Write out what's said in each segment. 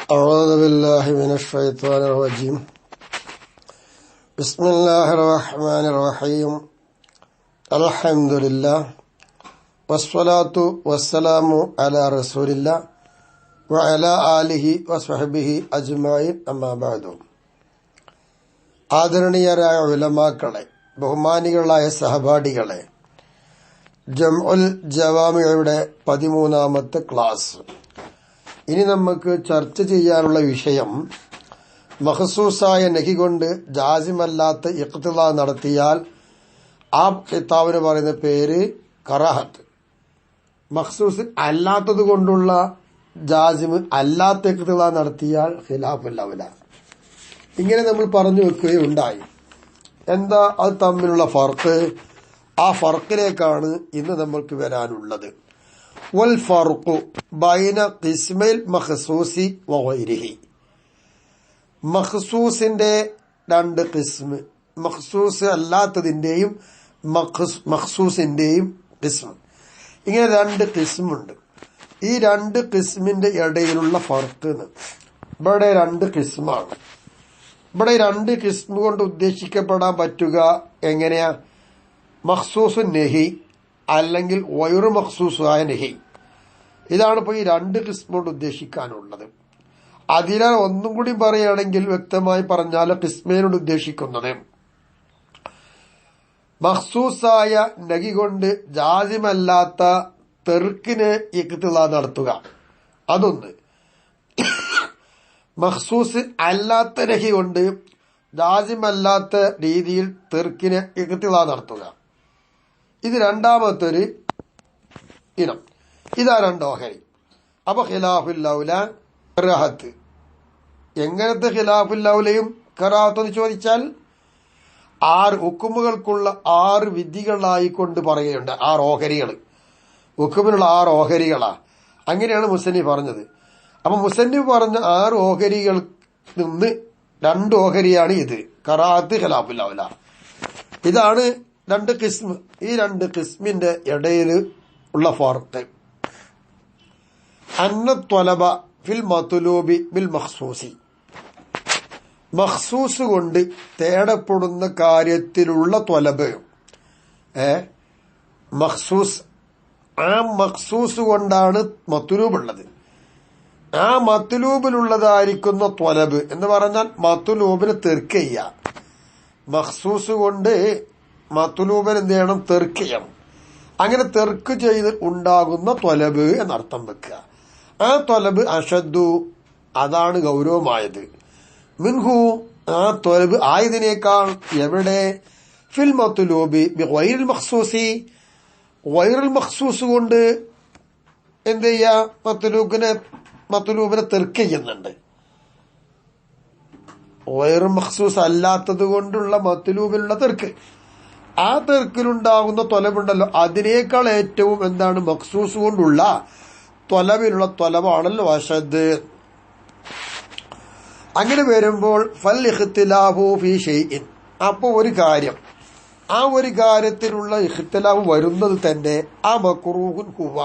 أعوذ بالله من الشيطان الرجيم. بسم الله الرحمن الرحيم. الحمد لله والصلاة والسلام على رسول الله وعلى آله وصحبه أجمعين أما بعد. ആദരണീയരായ ഉലമാക്കളെ, ബഹുമാനികളായ സഹപാഠികളെ, ജംഉൽ ജവാമിഅയുടെ 13ാമത്തെ ക്ലാസ്. ഇനി നമുക്ക് ചർച്ച ചെയ്യാനുള്ള വിഷയം, മഖ്സൂസായ നഹി കൊണ്ട് ജാസിമല്ലാത്ത ഇഖ്തിലാ നടത്തിയാൽ ആ ഖിതാബിന് പറയുന്ന പേര് കറാഹത്ത്. മഖ്സൂസ് അല്ലാത്തത് കൊണ്ടുള്ള ജാസിമ് അല്ലാത്ത ഇഖ്തിലാ നടത്തിയാൽ ഖിലാഫുൽ ഔല. ഇങ്ങനെ നമ്മൾ പറഞ്ഞു വെക്കുകയുണ്ടായി. എന്താ അത് തമ്മിലുള്ള ഫർക്ക്? ആ ഫർക്കിലേക്കാണ് ഇന്ന് നമ്മൾക്ക് വരാനുള്ളത്. വൽ ഫർഖു ബൈന ഖിസ്മൈൽ മഖ്സൂസി വഗൈരിഹി. മഖ്സൂസിന്റെ രണ്ട് ഖിസ്മ്, മഖ്സൂസ് അല്ലാത്തതിന്റെയും മഖ്സൂസിന്റെയും ഖിസ്മ്, ഇങ്ങനെ രണ്ട് ഖിസ്മുണ്ട്. ഈ രണ്ട് ഖിസ്മിന്റെ ഇടയിലുള്ള ഫർക്ക് ഇവിടെ രണ്ട് ഖിസ്മാണ്. ഇവിടെ രണ്ട് ഖിസ്മ് കൊണ്ട് ഉദ്ദേശിക്കപ്പെടാൻ പറ്റുക എങ്ങനെയാ? മഖ്സൂസു നഹി അല്ലെങ്കിൽ വൈറു മഖ്സൂസായ നഹി. ഇതാണ് ഇപ്പോൾ ഈ രണ്ട് ഖിസ്മ് കൊണ്ട് ഉദ്ദേശിക്കാനുള്ളത്. അതിനാൽ ഒന്നും കൂടി പറയുകയാണെങ്കിൽ, വ്യക്തമായി പറഞ്ഞാൽ, ഖിസ്മേനോട് ഉദ്ദേശിക്കുന്നത് മഖ്സൂസായ നഹി കൊണ്ട് ജാസിമല്ലാത്ത തെർക്കിന് ഇഖ്തിലാ നടത്തുക, അതൊന്ന്. മഖ്സൂസ് അല്ലാത്ത നഹി കൊണ്ട് ജാസിമല്ലാത്ത രീതിയിൽ തെർക്കിന് ഇഖ്തിലാ നടത്തുക, ഇത് രണ്ടാമത്തൊരു ഇനം. ഇതാ രണ്ട് ഓഹരി. അപ്പൊ ഖിലാഫുൽ ഔല കറാഹത്ത്. എങ്ങനത്തെ ഖിലാഫുൽ ഔലയും കറാഹത്ത് എന്ന് ചോദിച്ചാൽ, 6 ഹുക്കുമുകൾക്കുള്ള 6 വിധികളായിക്കൊണ്ട് പറയുന്നുണ്ട്. 6 ഓഹരികൾ, ഹുക്കുമിനുള്ള 6 ഓഹരികളാ. അങ്ങനെയാണ് മുസന്നിഫ് പറഞ്ഞത്. അപ്പൊ മുസന്നിഫ് പറഞ്ഞ 6 ഓഹരികൾ നിന്ന് 2 ഓഹരിയാണ് ഇത്, കറാഹത്ത്, ഖിലാഫുൽ ഔല. ഇതാണ് രണ്ട് ഖിസ്മ്. ഈ രണ്ട് ഖിസ്മിന്റെ ഇടയിൽ ഉള്ള ഫർഖ്, അന്ന ത്വലബ ഫിൽ മത്ലൂബി ബിൽ മഖ്സൂസി. മഖ്സൂസ് കൊണ്ട് തേടപ്പെടുന്ന കാര്യത്തിലുള്ള ത്വലബ്, മഖ്സൂസ്, ആ മഖ്സൂസ് കൊണ്ടാണ് മത്ലൂബ് ഉള്ളത്. ആ മത്ലൂബിലുള്ളതായിരിക്കുന്ന ത്വലബ് എന്ന് പറഞ്ഞാൽ മത്ലൂബിന് തെർക്ക് ചെയ്യുക. മഖ്സൂസ് കൊണ്ട് മത്ലൂബിന് എന്ത് ചെയ്യണം? തെർക്ക് ചെയ്യണം. അങ്ങനെ തെർക്ക് ചെയ്ത് ഉണ്ടാകുന്ന ത്വലബ് എന്നർത്ഥം വെക്കുക. ആ ത്വലബ് അഷദ്ദു, അതാണ് ഗൗരവമായത്. മിൻഹു, ആ ത്വലബ് ആയതിനേക്കാൾ. എവിടെ? ഫിൽ മത്ലൂബി ബി ഗൈറിൽ മഖ്സൂസി. ഗൈറുൽ മഖ്സൂസ് കൊണ്ട് എന്ത് ചെയ്യാ? മത്ലൂബിനെ തെർക്ക് ചെയ്യുന്നുണ്ട്. ഗൈറു മഖ്സൂസ് അല്ലാത്തത് കൊണ്ടുള്ള മത്ലൂബിലുള്ള തെർക്ക്, ആ തെർക്കിലുണ്ടാകുന്ന ത്വലബുണ്ടല്ലോ, അതിനേക്കാൾ ഏറ്റവും എന്താണ്? മഖ്സൂസ് കൊണ്ടുള്ള ത്വലബിലുള്ള ത്വലബാണല്ലോ അഷദ്. അങ്ങനെ വരുമ്പോൾ ഫൽ ഇഖ്തിലാഫു ഫീ ഷൈഇൻ, അപ്പൊ ഒരു കാര്യം, ആ ഒരു കാര്യത്തിലുള്ള ഇഖ്തിലാഫ് വരുന്നത് തന്നെ ആ മക്റൂഹുൻ ഹുവ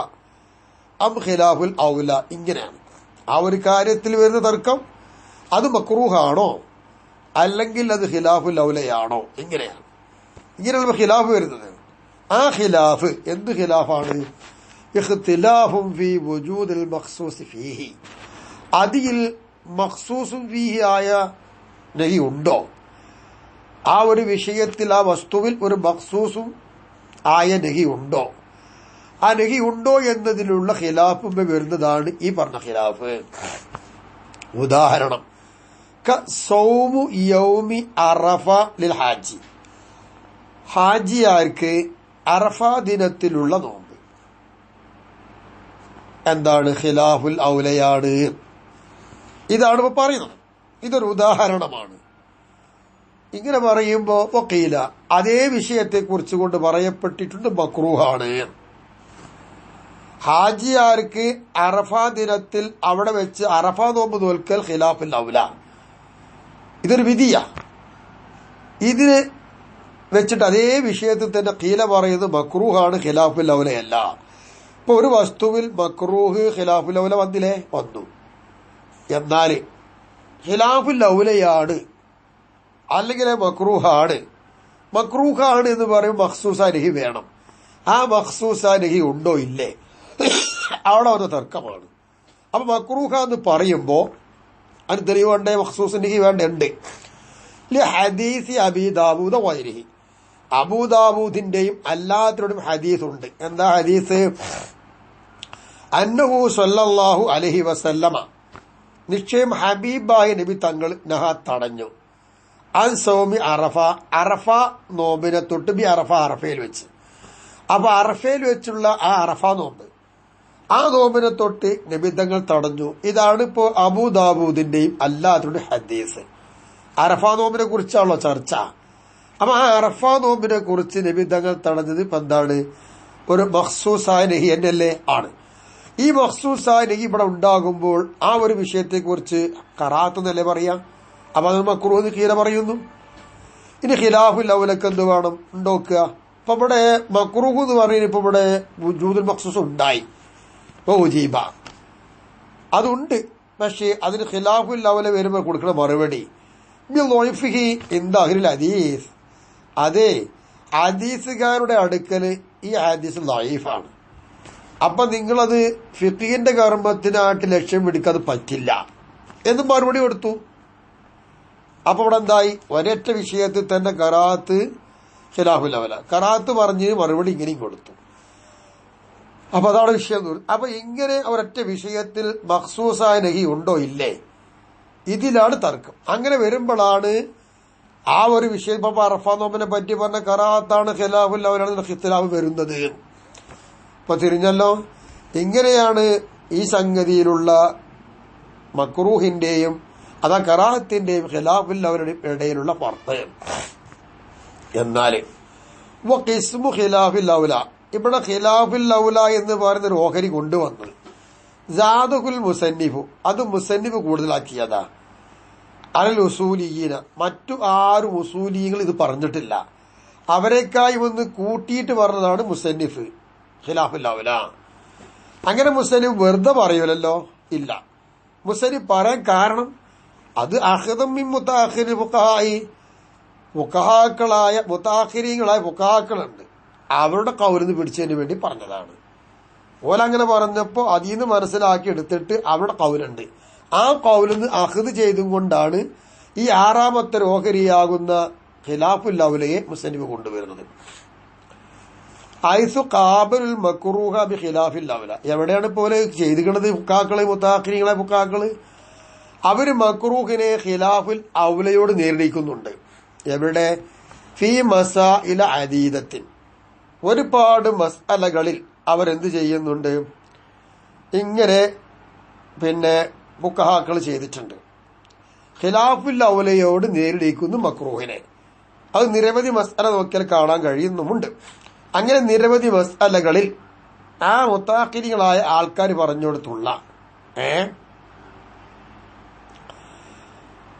അം ഖിലാഫുൽ ഔല. ഇങ്ങനെയാണ് ആ ഒരു കാര്യത്തിൽ വരുന്ന തർക്കം, അത് മക്റൂഹാണോ അല്ലെങ്കിൽ അത് ഖിലാഫുൽ ഔലയാണോ? ഇങ്ങനെയാണ് ഖിലാഫ് വരുന്നത്. ആ ഖിലാഫ് എന്ത് ഖിലാഫാണ്? ഇഖ്തിലാഫും ഫീ വുജൂദിൽ മഖ്സൂസ് ഫീഹി. അതിൽ മഖ്സൂസും ഫീഹി ആയ നഹി ഉണ്ടോ? ആ ഒരു വിഷയത്തിൽ, ആ വസ്തുവിൽ ഒരു മഖ്സൂസും ആയ നഹി ഉണ്ടോ? ആ നഹി ഉണ്ടോ എന്നതിലുള്ള ഖിലാഫും വരുന്നതാണ് ഈ പറഞ്ഞ ഖിലാഫ്. ഉദാഹരണം, സൗമു യൗമി അറഫ ലിൽ ഹാജി. ഹാജിയാർക്ക് അറഫ ദിനത്തിലുള്ള നോമ്പ് എന്താണ്? ഖിലാഫുൽ ഔലയാണ്. ഇതാണ് ഇപ്പൊ പറയുന്നത്. ഇതൊരു ഉദാഹരണമാണ്. ഇങ്ങനെ പറയുമ്പോ വഖീല, അതേ വിഷയത്തെ കുറിച്ച് കൊണ്ട് പറയപ്പെട്ടിട്ടുണ്ട് മക്റൂഹാണ്. ഹാജിയാർക്ക് അറഫ ദിനത്തിൽ അവിടെ വെച്ച് അറഫ നോമ്പ് നോൽക്കൽ ഖിലാഫുൽ ഔല, ഇതൊരു വിധിയാ. ഇതിന് വെച്ചിട്ട് അതേ വിഷയത്തിൽ തന്നെ ഖീല പറയുന്നത് മക്റൂഹാണ്, ഖിലാഫുൽ ഔലയല്ല. ഇപ്പൊ ഒരു വസ്തുവിൽ മക്റൂഹ് ഖിലാഫുൽ ഔല വന്നില്ലേ? വന്നു. എന്നാൽ ഖിലാഫുൽ ഔലയാണ് അല്ലെങ്കിൽ മക്രൂഹാണ്. മക്രൂഹാണ് എന്ന് പറയുമ്പോൾ മഖ്സൂസ നഹി വേണം. ആ മഖ്സൂസ നഹി ഉണ്ടോ ഇല്ലേ, അവിടെ ഒരു തർക്കമാണ്. അപ്പൊ മക്രൂഹ എന്ന് പറയുമ്പോ അതിന് തെളിവ് വേണ്ടേ, മഖ്സൂസ് നഹി വേണ്ടുണ്ട്. ഹദീസി അബീ ദാവൂദ വൈരിഹി, അബൂദാവൂദിന്റെയും അല്ലാത്തവരുടെയും ഹദീസ് ഉണ്ട്. എന്താ ഹദീസ്? അന്നഹു സ്വല്ലല്ലാഹു അലൈഹി വസല്ലമ, നിശ്ചയം ഹബീബായ നബി തങ്ങൾ നഹ തടഞ്ഞു, അൻ സൗമി അറഫ, അറഫ നോമ്പിനെ തൊട്ട് ബി അറഫ, അറഫയിൽ വെച്ച്. അപ്പൊ അറഫയിൽ വെച്ചുള്ള ആ അറഫ നോമ്പ്, ആ നോമ്പിനെ തൊട്ട് നബി തങ്ങൾ തടഞ്ഞു. ഇതാണ് ഇപ്പോ അബൂദാവൂദിന്റെയും അല്ലാത്തവരുടെ ഹദീസ്. അറഫ നോമ്പിനെ കുറിച്ചാണല്ലോ ചർച്ച. അപ്പൊ ആ അറഫ നോമ്പിനെ കുറിച്ച് നബി തങ്ങൾ തടഞ്ഞത് ഇപ്പൊ എന്താണ്? ഒരു മഖ്സൂസായ നഹി എന്നല്ലേ ആണ്. ഈ മഖ്സൂസായ നഹി ഇവിടെ ഉണ്ടാകുമ്പോൾ ആ ഒരു വിഷയത്തെക്കുറിച്ച് കറാത്ത് എന്നല്ലേ പറയാം. അപ്പൊ അത് മക്രൂഹ് കീല പറയുന്നു. ഇനി ഖിലാഫുൽ ഔലക്ക് എന്ത് വേണം ഉണ്ടാക്കുക? ഇപ്പൊ ഇവിടെ മക്രൂഹ് എന്ന് പറയുന്നത് ഇപ്പൊ ഇവിടെ വജൂദുൽ മഖ്സൂസ് ഉണ്ടായി, ഉജീബ അതുണ്ട്. പക്ഷേ അതിന് ഖിലാഫുൽ ഔല വരുമ്പോൾ കൊടുക്കുന്ന മറുപടി ഹദീസ്, അതെ ഹദീസുകാരുടെ അടുക്കല് ഈ ഹദീസ് ലൈഫാണ്. അപ്പൊ നിങ്ങളത് ഫിഖിന്റെ കർമ്മത്തിനായിട്ട് ലക്ഷ്യം പിടിക്കാതെ പറ്റില്ല എന്ന് മറുപടി കൊടുത്തു. അപ്പൊ ഇവിടെ എന്തായി? ഒരൊറ്റ വിഷയത്തിൽ തന്നെ കറാത്ത് ഖിലാഫുൽ ഔല, കറാത്ത് പറഞ്ഞ് മറുപടി ഇങ്ങനെയും കൊടുത്തു. അപ്പൊ അതാണ് വിഷയം. അപ്പൊ ഇങ്ങനെ ഒരൊറ്റ വിഷയത്തിൽ മഖ്സൂസായ നഹി ഉണ്ടോ ഇല്ലേ, ഇതിലാണ് തർക്കം. അങ്ങനെ വരുമ്പോഴാണ് ആ ഒരു വിഷയം ഇപ്പൊ അറഫ നോമ്പിനെ പറ്റി പറഞ്ഞ കറാത്താണ് ഖിലാഫുൽ ഔലാണ് ഖിലാഫ് വരുന്നത്. ഇപ്പൊ തിരിഞ്ഞല്ലോ. ഇങ്ങനെയാണ് ഈ സംഗതിയിലുള്ള മക്രൂഹിന്റെയും അതാ കറാഹത്തിന്റെയും ഖിലാഫുൽ ഔലയുടെയും ഇടയിലുള്ള ഫർഖ്. എന്നാല് ഖിസ്മു ഖിലാഫുൽ ഔല, ഇവിടെ ഖിലാഫുൽ ഔല എന്ന് പറയുന്ന ഒരു ഓഹരി കൊണ്ടുവന്നത് സാദുൽ മുസന്നിഫു, അത് മുസന്നിഫ് കൂടുതലാക്കിയതാ. അൽ ഉസൂലിയീന, മറ്റു ആരും ഉസൂലികൾ ഇത് പറഞ്ഞിട്ടില്ല. അവരെക്കായി ഒന്ന് കൂട്ടിയിട്ട് പറഞ്ഞതാണ് മുസന്നിഫ് ഖിലാഫുൽ ഔല. അങ്ങനെ മുസന്നിഫ് വെറുതെ പറയൂലല്ലോ, ഇല്ല. മുസന്നിഫ് പറയാൻ കാരണം അത് അഖ്ദം മിൻ മുതഅഖിരി ഫുഖഹായി, ഫുഖഹാക്കളായ മുതഅഖിരീങ്ങളായ ഫുഖഹാക്കളുണ്ട്, അവരുടെ കൗലിന്ന് പിടിച്ചതിന് വേണ്ടി പറഞ്ഞതാണ്. ഓലങ്ങനെ പറഞ്ഞപ്പോ അതിൽ നിന്ന് മനസ്സിലാക്കി എടുത്തിട്ട് അവരുടെ കൗലുണ്ട്, ആ കൗലിന്ന് അഖ്ദ് ചെയ്തും കൊണ്ടാണ് ഈ ആറാമത്തെ ഓഹരിയാകുന്ന ഖിലാഫുൽ ഔലയെ മുസന്നിഫ് കൊണ്ടുവരുന്നത്. ഐസു ഖാബലുൽ മക്റൂഹ ബി ഖിലാഫിൽ ഔല, എവിടെയാണ് പോലെ ചെയ്തിരിക്കുന്നത്? ഫുഖഹാക്കള്, മുതഅഖിരീങ്ങളായ ഫുഖഹാക്കള് അവര് മക്റൂഹിനെ ഖിലാഫുൽ ഔലയോട് നേരിടിക്കുന്നുണ്ട്. എവിടെ? ഫീ മസാഇല അദീദത്തിൻ, ഒരുപാട് മസ്അലകളിൽ അവരെന്ത് ചെയ്യുന്നുണ്ട്? ഇങ്ങനെ ഫുഖഹാക്കൾ ചെയ്തിട്ടുണ്ട്. ഖിലാഫുൽ ഔലയോട് നേരിടിക്കുന്നു മക്റൂഹിനെ. അത് നിരവധി മസ്അല നോക്കിയാൽ കാണാൻ കഴിയുന്നുമുണ്ട്. അങ്ങനെ നിരവധി മസ്അലകളിൽ ആ മുതഅഖിരീങ്ങളായ ആൾക്കാർ പറഞ്ഞുകൊടുത്തുള്ള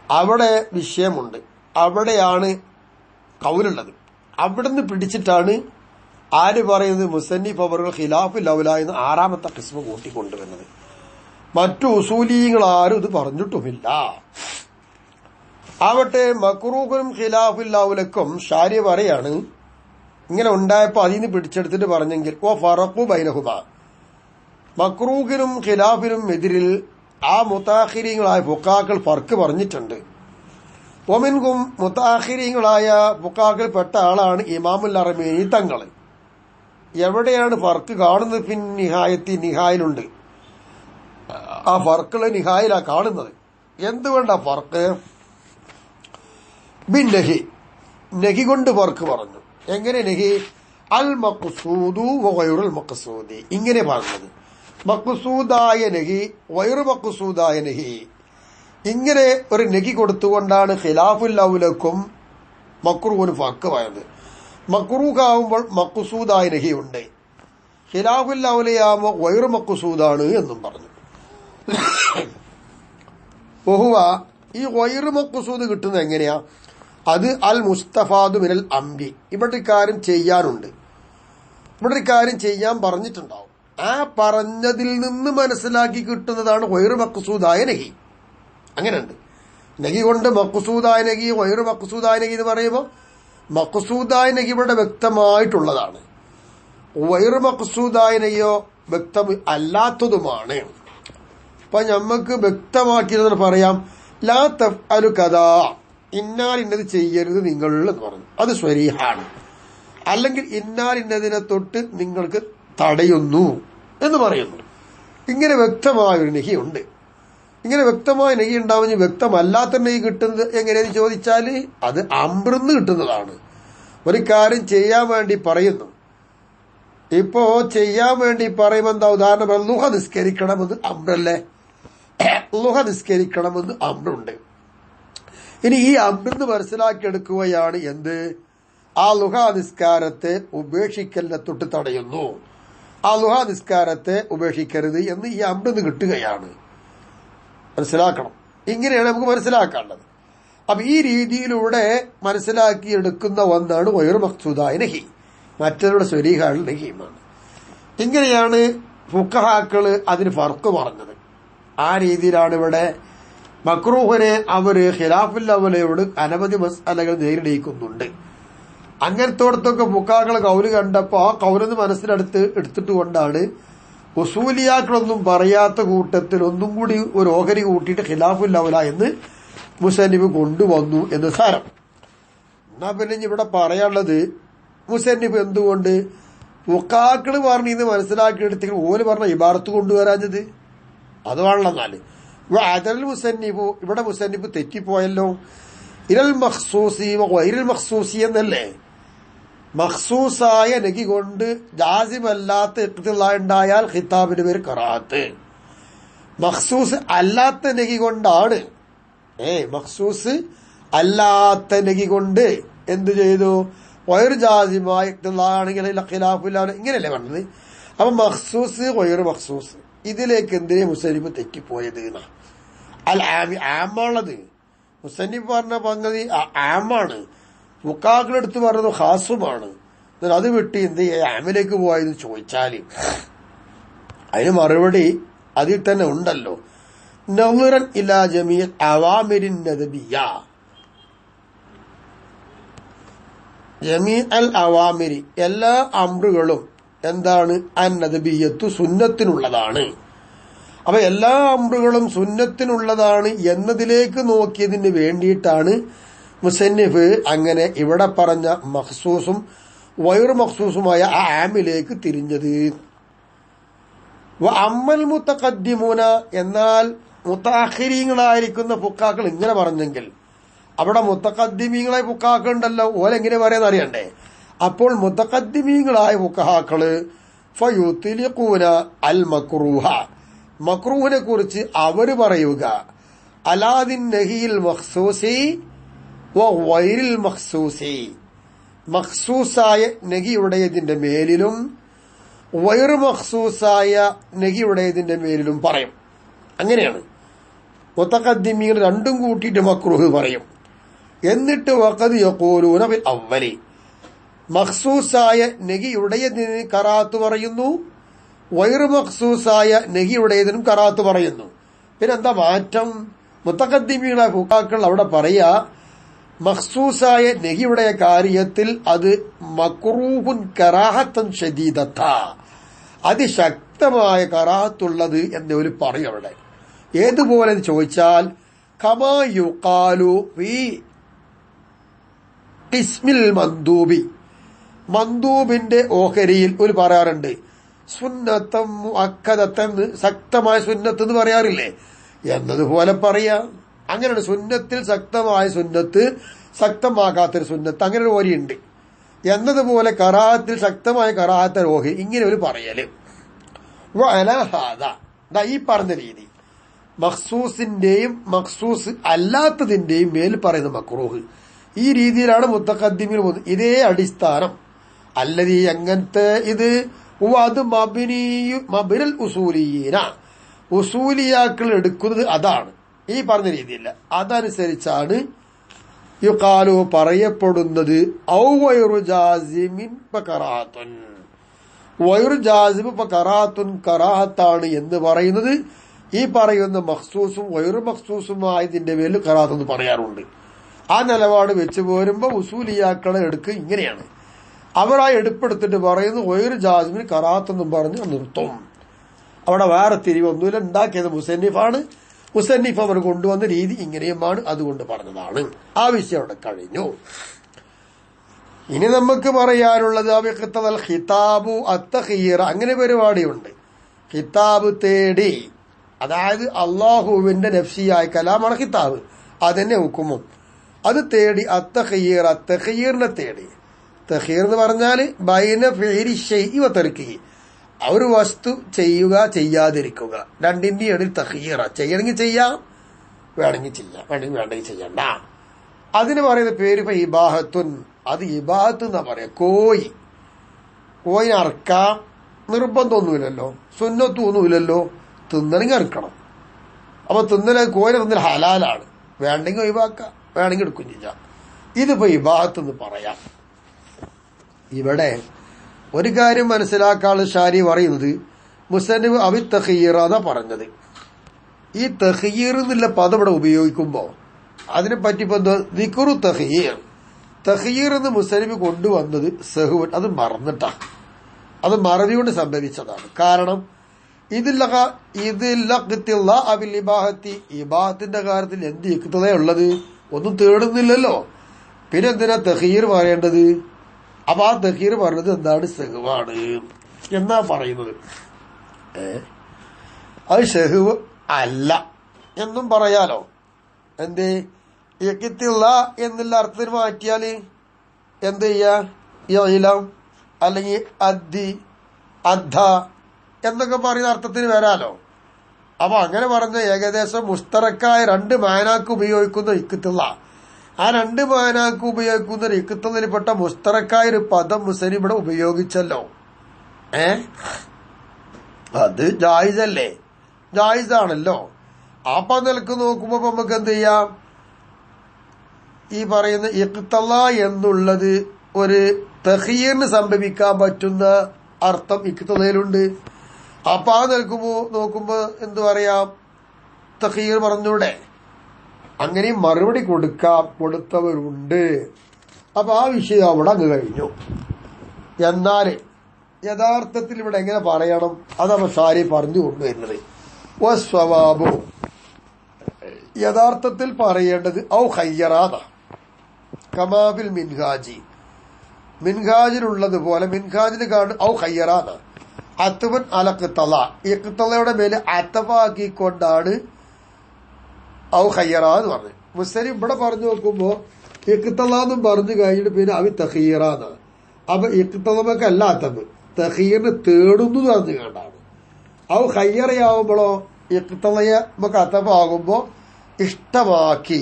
അവിടെ വിഷയമുണ്ട്, അവിടെയാണ് കൗലുള്ളത്. അവിടുന്ന് പിടിച്ചിട്ടാണ് ആര് പറയുന്നത്? മുസന്നിഫ് അവർ ഖിലാഫുൽ ഔല എന്ന് ആറാമത്തെ ഖിസ്മ കൂട്ടിക്കൊണ്ടുവരുന്നത്. മറ്റു ഉസൂലികൾ ആരും ഇത് പറഞ്ഞിട്ടുമില്ല. ആവട്ടെ മക്റൂഹും ഖിലാഫുൽ ഔലക്കും ഷാരി പറയാണ്, ഇങ്ങനെ ഉണ്ടായപ്പോ അതിൽ നിന്ന് പിടിച്ചെടുത്തിട്ട് പറഞ്ഞെങ്കിൽ ഓ ഫറഖു ബൈനഹുമ, മക്റൂഹിനും ഖിലാഫിനും എതിരിൽ ആ മുതഅഖിരീങ്ങളായ ഫുഖഹാക്കൾ ഫർക്ക് പറഞ്ഞിട്ടുണ്ട്. ഒമിൻകും മുതഅഖിരീങ്ങളായ ഫുഖഹാക്കൾ പെട്ട ആളാണ് ഇമാമുൽ അറമീനി തങ്ങൾ. എവിടെയാണ് ഫർക്ക് കാണുന്നത്? പിൻ നിഹായത്തി, നിഹായിലുണ്ട്. ആ ഫർക്കുള്ള നിഹായിലാ കാണുന്നത്. എന്തുകൊണ്ടാ ഫർക്ക്? ബിൻ നഹി, നഹി കൊണ്ട് ഫർക്ക് പറഞ്ഞു. എങ്ങനെ നഹി? അൽ മഖ്സൂദു വഗൈറുൽ മഖ്സൂദി, ഇങ്ങനെ പറഞ്ഞത്. മഖ്സൂദായ നഹി, വൈറു മഖ്സൂദായ നഹി, ഇങ്ങനെ ഒരു നഹി കൊടുത്തുകൊണ്ടാണ് ഖിലാഫുൽ ഔലക്കും മക്റൂഹിനും ഫർക്ക് പറയുന്നത്. മക്റൂഹാവുമ്പോൾ മഖ്സൂദായ നഹി ഉണ്ട്, ഖിലാഫുൽ ഔലയാവുമ്പോൾ വൈറു മഖ്സൂദാണ് എന്നും പറഞ്ഞു. വഹുവ, ഈ വൈറു മഖ്സൂദ് കിട്ടുന്നത് എങ്ങനെയാ? അത് അൽ മുസ്തഫാദു മിനൽ അംബി, ഇവിടെ കാര്യം ചെയ്യാനുണ്ട്, ഇവിടെ കാര്യം ചെയ്യാൻ പറഞ്ഞിട്ടുണ്ടാവും. ആ പറഞ്ഞതിൽ നിന്ന് മനസ്സിലാക്കി കിട്ടുന്നതാണ് വൈറു മഖ്സൂദായ നഹി. അങ്ങനെയുണ്ട്. നഹി കൊണ്ട് മഖ്സൂദായ നഹി ഗൈറു മഖ്സൂദായ നഹി എന്ന് പറയുമ്പോൾ മഖ്സൂദായ നഹി ഇവിടെ വ്യക്തമായിട്ടുള്ളതാണ്, ഗൈറു മഖ്സൂദായ നഹിയോ വ്യക്തം അല്ലാത്തതുമാണ്. അപ്പൊ നമുക്ക് വ്യക്തമാക്കിയത് പറയാം, ലാ തഫ്അലു കദാ, ഇന്നാൽ ഇന്നത് ചെയ്യരുത് നിങ്ങൾ എന്ന് പറഞ്ഞു, അത് സ്വരീഹാണ്. അല്ലെങ്കിൽ ഇന്നാൽ ഇന്നതിനെ തൊട്ട് നിങ്ങൾക്ക് തടയുന്നു എന്ന് പറയുന്നു. ഇങ്ങനെ വ്യക്തമായൊരു നഹി ഉണ്ട്. ഇങ്ങനെ വ്യക്തമായ നഹി ഉണ്ടാവുന്ന വ്യക്തമല്ലാത്ത നഹി കിട്ടുന്നത് എങ്ങനെയെന്ന് ചോദിച്ചാൽ അത് അമ്രിന്ന് കിട്ടുന്നതാണ്. ഒരു കാര്യം ചെയ്യാൻ വേണ്ടി പറയുന്നു, ഇപ്പോ ചെയ്യാൻ വേണ്ടി പറയുമ്പോൾ എന്താ ഉദാഹരണം, ലുഹ നിസ്കരിക്കണമെന്ന് അമ്രല്ലേ, ലുഹ നിസ്കരിക്കണമെന്ന് അമ്രുണ്ട്. ഇനി ഈ അമ്രെന്ന് മനസ്സിലാക്കിയെടുക്കുകയാണ് എന്ത്, ആ ലുഹ നിസ്കാരത്തെ ഉപേക്ഷിക്കലിനെ തൊട്ട് തടയുന്നു, ആ ലുഹ നിസ്കാരത്തെ ഉപേക്ഷിക്കരുത് എന്ന് ഈ അമ്രെന്ന് കിട്ടുകയാണ്. മനസ്സിലാക്കണം, ഇങ്ങനെയാണ് നമുക്ക് മനസ്സിലാക്കേണ്ടത്. അപ്പൊ ഈ രീതിയിലൂടെ മനസ്സിലാക്കിയെടുക്കുന്ന ഒന്നാണ് ഗൈറു മഖ്സൂദായ നഹി, മറ്റവരുടെ സ്വരീഹായ നഹിയുമാണ്. ഇങ്ങനെയാണ് ഫുഖഹാക്കള് അതിന് ഫർക്ക് പറഞ്ഞത്. ആ രീതിയിലാണ് ഇവിടെ മക്രൂഹിനെ അവര് ഖിലാഫുൽ അവലയോട് അനവധി മസ്അലകൾ നേരിടിക്കുന്നുണ്ട്. അങ്ങനത്തോടത്തൊക്കെ ഫുഖഹാക്കള് കൗല് കണ്ടപ്പോ ആ കൗലെന്ന് എടുത്തിട്ട് കൊണ്ടാണ് ഉസൂലിയാക്കളൊന്നും പറയാത്ത കൂട്ടത്തിൽ ഒന്നും കൂടി ഒരു ഓഹരി കൂട്ടിയിട്ട് ഖിലാഫുൽ അവല എന്ന് മുസന്നിഫ് കൊണ്ടുവന്നു എന്ന് സാരം. എന്നാ പിന്നെ ഇവിടെ പറയാനുള്ളത്, മുസന്നിഫ് എന്തുകൊണ്ട് ഫുഖഹാക്കള് പറഞ്ഞിന്ന് മനസ്സിലാക്കിയെടുത്തെങ്കിൽ ഓല് പറഞ്ഞ ഇബാറത്ത് കൊണ്ടുവരാഞ്ഞത്? അതുവാണല്ലോ. എന്നാല് അതൽ മുസന്നിഫു, ഇവിടെ മുസന്നിഫ് തെറ്റിപ്പോയല്ലോ. ഇരൽ മഖ്സൂസി വൈരൽ മഖ്സൂസി എന്നല്ലേ, മഖ്സൂസായ നഹി കൊണ്ട് ജാസിമല്ലാത്ത ഇഖ്തിലാ ഉണ്ടായാൽ ഖിതാബിന്റെ പേര് ഖറാഅത്ത്. മഖ്സൂസ് അല്ലാത്ത നഹി കൊണ്ടാണ്, മഖ്സൂസ് അല്ലാത്ത നഹി കൊണ്ട് എന്ത് ചെയ്തു, വൈർ ജാസിമായ ഇഖ്തിലാ ആണെങ്കിൽ ഖിലാഫുൽ അവല ഇങ്ങനെയല്ലേ പറഞ്ഞത്. അപ്പൊ മഖ്സൂസ് വൈർ മഖ്സൂസ് ഇതിലേക്ക് എന്തിനെ മുസന്നിഫ് തെറ്റിപ്പോയത്? അൽ ആമാണത്. മുസന്നിഫ് പറഞ്ഞ പങ്കതി ആമാണ്, ഫുഖഹാക്കളെടുത്ത് പറഞ്ഞത് ഖാസുമാണ്. എന്നാൽ അത് വിട്ട് എന്ത് ആമിലേക്ക് പോയെന്ന് ചോദിച്ചാൽ അതിന് മറുപടി അതിൽ തന്നെ ഉണ്ടല്ലോ. നളിറൻ ഇലാ ജമീഅ അവാമിരിൻ നദബിയ്യ, ജമീഅൽ അവാമിരി എല്ലാ അമ്രുകളും എന്താണ്, അൻ നദബിയ്യത്തു സുന്നത്തിനുള്ളതാണ്. അപ്പൊ എല്ലാ അമ്രുകളും സുന്നത്തിനുള്ളതാണ് എന്നതിലേക്ക് നോക്കിയതിന് വേണ്ടിയിട്ടാണ് മുസന്നിഫ് അങ്ങനെ ഇവിടെ പറഞ്ഞ മഖ്സൂസും വൈറു മഖ്സൂസുമായ ആ ആമിലേക്ക് തിരിഞ്ഞത്. അമ്മൽ മുത്തഖദ്ദിമൂന, എന്നാൽ മുത്തഅഖിരീങ്ങളായിരിക്കുന്ന ഫുഖഹാക്കൾ ഇങ്ങനെ പറഞ്ഞെങ്കിൽ അവിടെ മുത്തഖദ്ദിമീങ്ങളായ ഫുഖഹാക്കൾ ഉണ്ടല്ലോ, ഓലെങ്ങനെ പറയാന്ന് അറിയണ്ടേ. അപ്പോൾ മുത്തഖദ്ദിമീങ്ങളായ ഫുഖഹാക്കള് ഫയുത്ലിഖൂന അൽ മക്റൂഹ, മക്റൂഹിനെ കുറിച്ച് അവര് പറയുക അലാദിൻ നഹിയിൽ മഖ്സൂസി വൈരിൽ മഖ്സൂസി, മഖ്സൂസായ നഹിയുടേതിന്റെ മേലിലും വൈറു മഖ്സൂസായ നഹിയുടേതിന്റെ മേലിലും പറയും. അങ്ങനെയാണ് മുത്തഖദ്ദിമീങ്ങൾ രണ്ടും കൂട്ടിയിട്ട് മക്റൂഹ് പറയും. എന്നിട്ട് വഖദ് യഖൂലൂന ബിൽ അവ്വലി, മഖ്സൂസായ നഹിയുടേതിന് കറാത്ത് പറയുന്നു, വൈറു മഖ്സൂസായ നഹിയുടേതിനും കറാത്ത് പറയുന്നു. പിന്നെന്താ മാറ്റം? മുത്തഖദ്ദിമീങ്ങളായ ഫുഖഹാക്കൾ അവിടെ പറയാ മഖ്സൂസായ നഹിയുടെ കാര്യത്തിൽ അത് മക്റൂഹുൻ കറാഹത്തൻ ശദീദത്ത, അതിശക്തമായ കറാഹത്തുള്ളത് എന്നൊരു പറയും അവിടെ. ഏതുപോലെ ചോദിച്ചാൽ കമാ യുഖാലു ഫീ ഖിസ്മിൽ മന്ദൂബി, മന്ദൂബിന്റെ ഓഹരിയിൽ ഒരു പറയാറുണ്ട് സുന്നത്തം മുഅക്കദത്തൻ, ശക്തമായ സുന്നത്ത് എന്ന് പറയാറില്ലേ, എന്നതുപോലെ പറയാ. അങ്ങനെയാണ് സുന്നത്തിൽ ശക്തമായ സുന്നത്ത്, ശക്തമാകാത്തൊരു സുന്നത്ത്, അങ്ങനെ ഒരു ഓരിയുണ്ട്. എന്നതുപോലെ കറാഹത്തിൽ ശക്തമായ കറാഹത്ത ഓഹരി, ഇങ്ങനെ ഒരു പറയല്. ഈ പറഞ്ഞ രീതി മഖ്സൂസിന്റെയും മഖ്സൂസ് അല്ലാത്തതിന്റെയും മേൽ പറയുന്ന മക്റൂഹ്, ഈ രീതിയിലാണ് മുത്തഖദ്ദിമീൻ പോകുന്നത്. ഇതേ അടിസ്ഥാനം അല്ലതി അങ്ങനത്തെ ഇത് അത് മബിനൽ ഉസൂലിയീന, ഉസൂലിയാക്കൾ എടുക്കുന്നത് അതാണ്, ഈ പറഞ്ഞ രീതിയില്ല. അതനുസരിച്ചാണ് യുഖാലു പറയപ്പെടുന്നത് ഔ വൈറു ജാസിമിൻ വൈറു ജാസിമ് കറാത്തുൻ കറാഹത്താണ് എന്ന് പറയുന്നത് ഈ പറയുന്ന മഖ്സൂസും വൈറു മഖ്സൂസുമായതിന്റെ പേരിൽ ഖറാത്തെന്ന് പറയാറുണ്ട്. ആ നിലപാട് വെച്ച് പോരുമ്പോൾ ഉസൂലിയാക്കളെ എടുക്ക് ഇങ്ങനെയാണ്. അവർ ആ എടുപ്പെടുത്തിട്ട് പറയുന്നു വൈറു ജാസ്മിന് ഖറാത്തെന്നും പറഞ്ഞ് നിർത്തും. അവിടെ വേറെ തിരിവൊന്നുമില്ല, ഉണ്ടാക്കിയത് മുസന്നിഫാണ്. മുസന്നിഫ് അവർ കൊണ്ടുവന്ന രീതി ഇങ്ങനെയുമാണ്, അതുകൊണ്ട് പറഞ്ഞതാണ്. ആ വിഷയം അവിടെ കഴിഞ്ഞു. ഇനി നമുക്ക് പറയാനുള്ളത് ഖിതാബു അത്തഖീർ, അങ്ങനെ പരിപാടിയുണ്ട്. ഖിതാബ് തേടി, അതായത് അള്ളാഹുവിന്റെ നഫ്സിയായ കലാമാണ് ഖിതാബ്, അതെന്നെ ഹുക്കുമും. അത് തേടി അത്തഖീർ, അത്തഖീറിനെ തേടി. തഖീർ എന്ന് പറഞ്ഞാൽ ബൈന ഫിഇലി ശൈഇ വ തർക്കിഹി, ഒരു വസ്തു ചെയ്യുക ചെയ്യാതിരിക്കുക രണ്ടിന്റെ ഇടയിൽ തഖീറ. ചെയ്യണമെങ്കിൽ ചെയ്യാം, വേണമെങ്കിൽ ചെയ്യാം, വേണ്ടെങ്കിൽ ചെയ്യണ്ട. അതിന് പറയുന്ന പേര് ഇപ്പൊ ഇബാഹത്തുൻ. അത് ഇബാഹത്ത് എന്നാ പറയാ. കോയിനെ അറക്കാം, നിർബന്ധമൊന്നുമില്ലല്ലോ, സുന്നത്തൊന്നുമില്ലല്ലോ, തിന്നണമെങ്കിൽ അറുക്കണം. അപ്പൊ കോയിനെ തിന്നൽ ഹലാലാണ്, വേണ്ടെങ്കിൽ ഒഴിവാക്കാം, വേണമെങ്കിൽ എടുക്കും ചെയ്യാം. ഇതിപ്പോ ഇബാഹത്ത് എന്ന് പറയാം. ഇവിടെ ഒരു കാര്യം മനസ്സിലാക്കാനുള്ള ഷാരി പറയുന്നത് മുസന്നിഫ് അവി തഖീർ അതാ പറഞ്ഞത്. ഈ തഖീർ എന്നുള്ള പദം ഇവിടെ ഉപയോഗിക്കുമ്പോ അതിനെ പറ്റിപ്പോ എന്താ ദിക്റു തഖീർ. തഖീർ എന്ന് മുസന്നിഫ് കൊണ്ടുവന്നത് സഹുവൻ, അത് മറന്നിട്ടാ, അത് മറവി കൊണ്ട് സംഭവിച്ചതാണ്. കാരണം ഇബാഹത്തിന്റെ കാര്യത്തിൽ എന്ത് യുക്തതയാ ഉള്ളത്? ഒന്നും തേടുന്നില്ലല്ലോ, പിന്നെ എന്തിനാ തഖീർ പറയേണ്ടത്? അപ്പൊ ആ തഖീർ പറഞ്ഞത് എന്താണ്? സഹുവാണ് എന്നാ പറയുന്നത്. അത് സഹുവ് അല്ല എന്നും പറയാലോ. എന്തേ യക്കിത്തിള്ള എന്നുള്ള അർത്ഥത്തിന് മാറ്റിയാല് എന്ത് ചെയ്യാ? ഇലം അല്ലെങ്കിൽ അദ്ദി, അദ്ദ എന്നൊക്കെ പറയുന്ന അർത്ഥത്തിന് വരാലോ. അപ്പൊ അങ്ങനെ പറഞ്ഞ ഏകദേശം മുസ്തറക്കായ രണ്ട് മാനാക്ക് ഉപയോഗിക്കുന്ന ഇക്കത്തുള്ള, ആ രണ്ട് മാനാക്ക് ഉപയോഗിക്കുന്ന ഒരു ഇക്കത്തുള്ളതിൽപ്പെട്ട മുസ്തറക്കായ ഒരു പദം മുസന്നിഫ് ഇവിടെ ഉപയോഗിച്ചല്ലോ. അത് ജായിസല്ലേ? ജായിസാണല്ലോ. അപ്പൊ നിലക്ക് നോക്കുമ്പോ നമുക്ക് എന്ത് ചെയ്യാം? ഈ പറയുന്ന ഇഖ്തല എന്നുള്ളത് ഒരു തഖീറിന് സംഭവിക്കാൻ പറ്റുന്ന അർത്ഥം ഇഖ്തലയിലുണ്ട്. അപ്പൊ ആ നോക്കുമ്പോ എന്ത് പറയാം? തഖീർ പറഞ്ഞൂടെ? അങ്ങനെയും മറുപടി കൊടുത്തവരുണ്ട്. അപ്പൊ ആ വിഷയം അവിടെ അങ്ങ് കഴിഞ്ഞു. എന്നാല് യഥാർത്ഥത്തിൽ ഇവിടെ എങ്ങനെ പറയണം? അതാണ് ഷാരി പറഞ്ഞു കൊണ്ടുവരുന്നത്. വസ്വവാബു, യഥാർത്ഥത്തിൽ പറയേണ്ടത് ഔ ഖയ്യറാദ കമാബിൽ മിൻഹാജി, മിൻഹാജിലുള്ളതുപോലെ മിൻഹാജിൽ കാണും ഔ ഖയ്യറാദ അത്തുബൻ അലഖ്തല, ഇഖ്തലയുടെ മേലെ അത്തഫാക്കിക്കൊണ്ടാണ് ഔ ഖയ്യറ എന്ന് പറഞ്ഞു. മുസ്ലിം ഇവിടെ പറഞ്ഞു നോക്കുമ്പോ ഇഖ്തലാന്നും പറഞ്ഞു കഴിഞ്ഞിട്ട് പിന്നെ അവി തഖീറാന്ന്. അപ്പൊ ഇഖ്തലമൊക്കെ അല്ലാത്തത് തഖീറിന് തേടുന്നു പറഞ്ഞു കണ്ടാണ്. ഔ ഖയ്യറയാവുമ്പോഴോ ഇഖ്തലയെ നമുക്ക് അത്തഫാകുമ്പോ ഇഷ്ടമാക്കി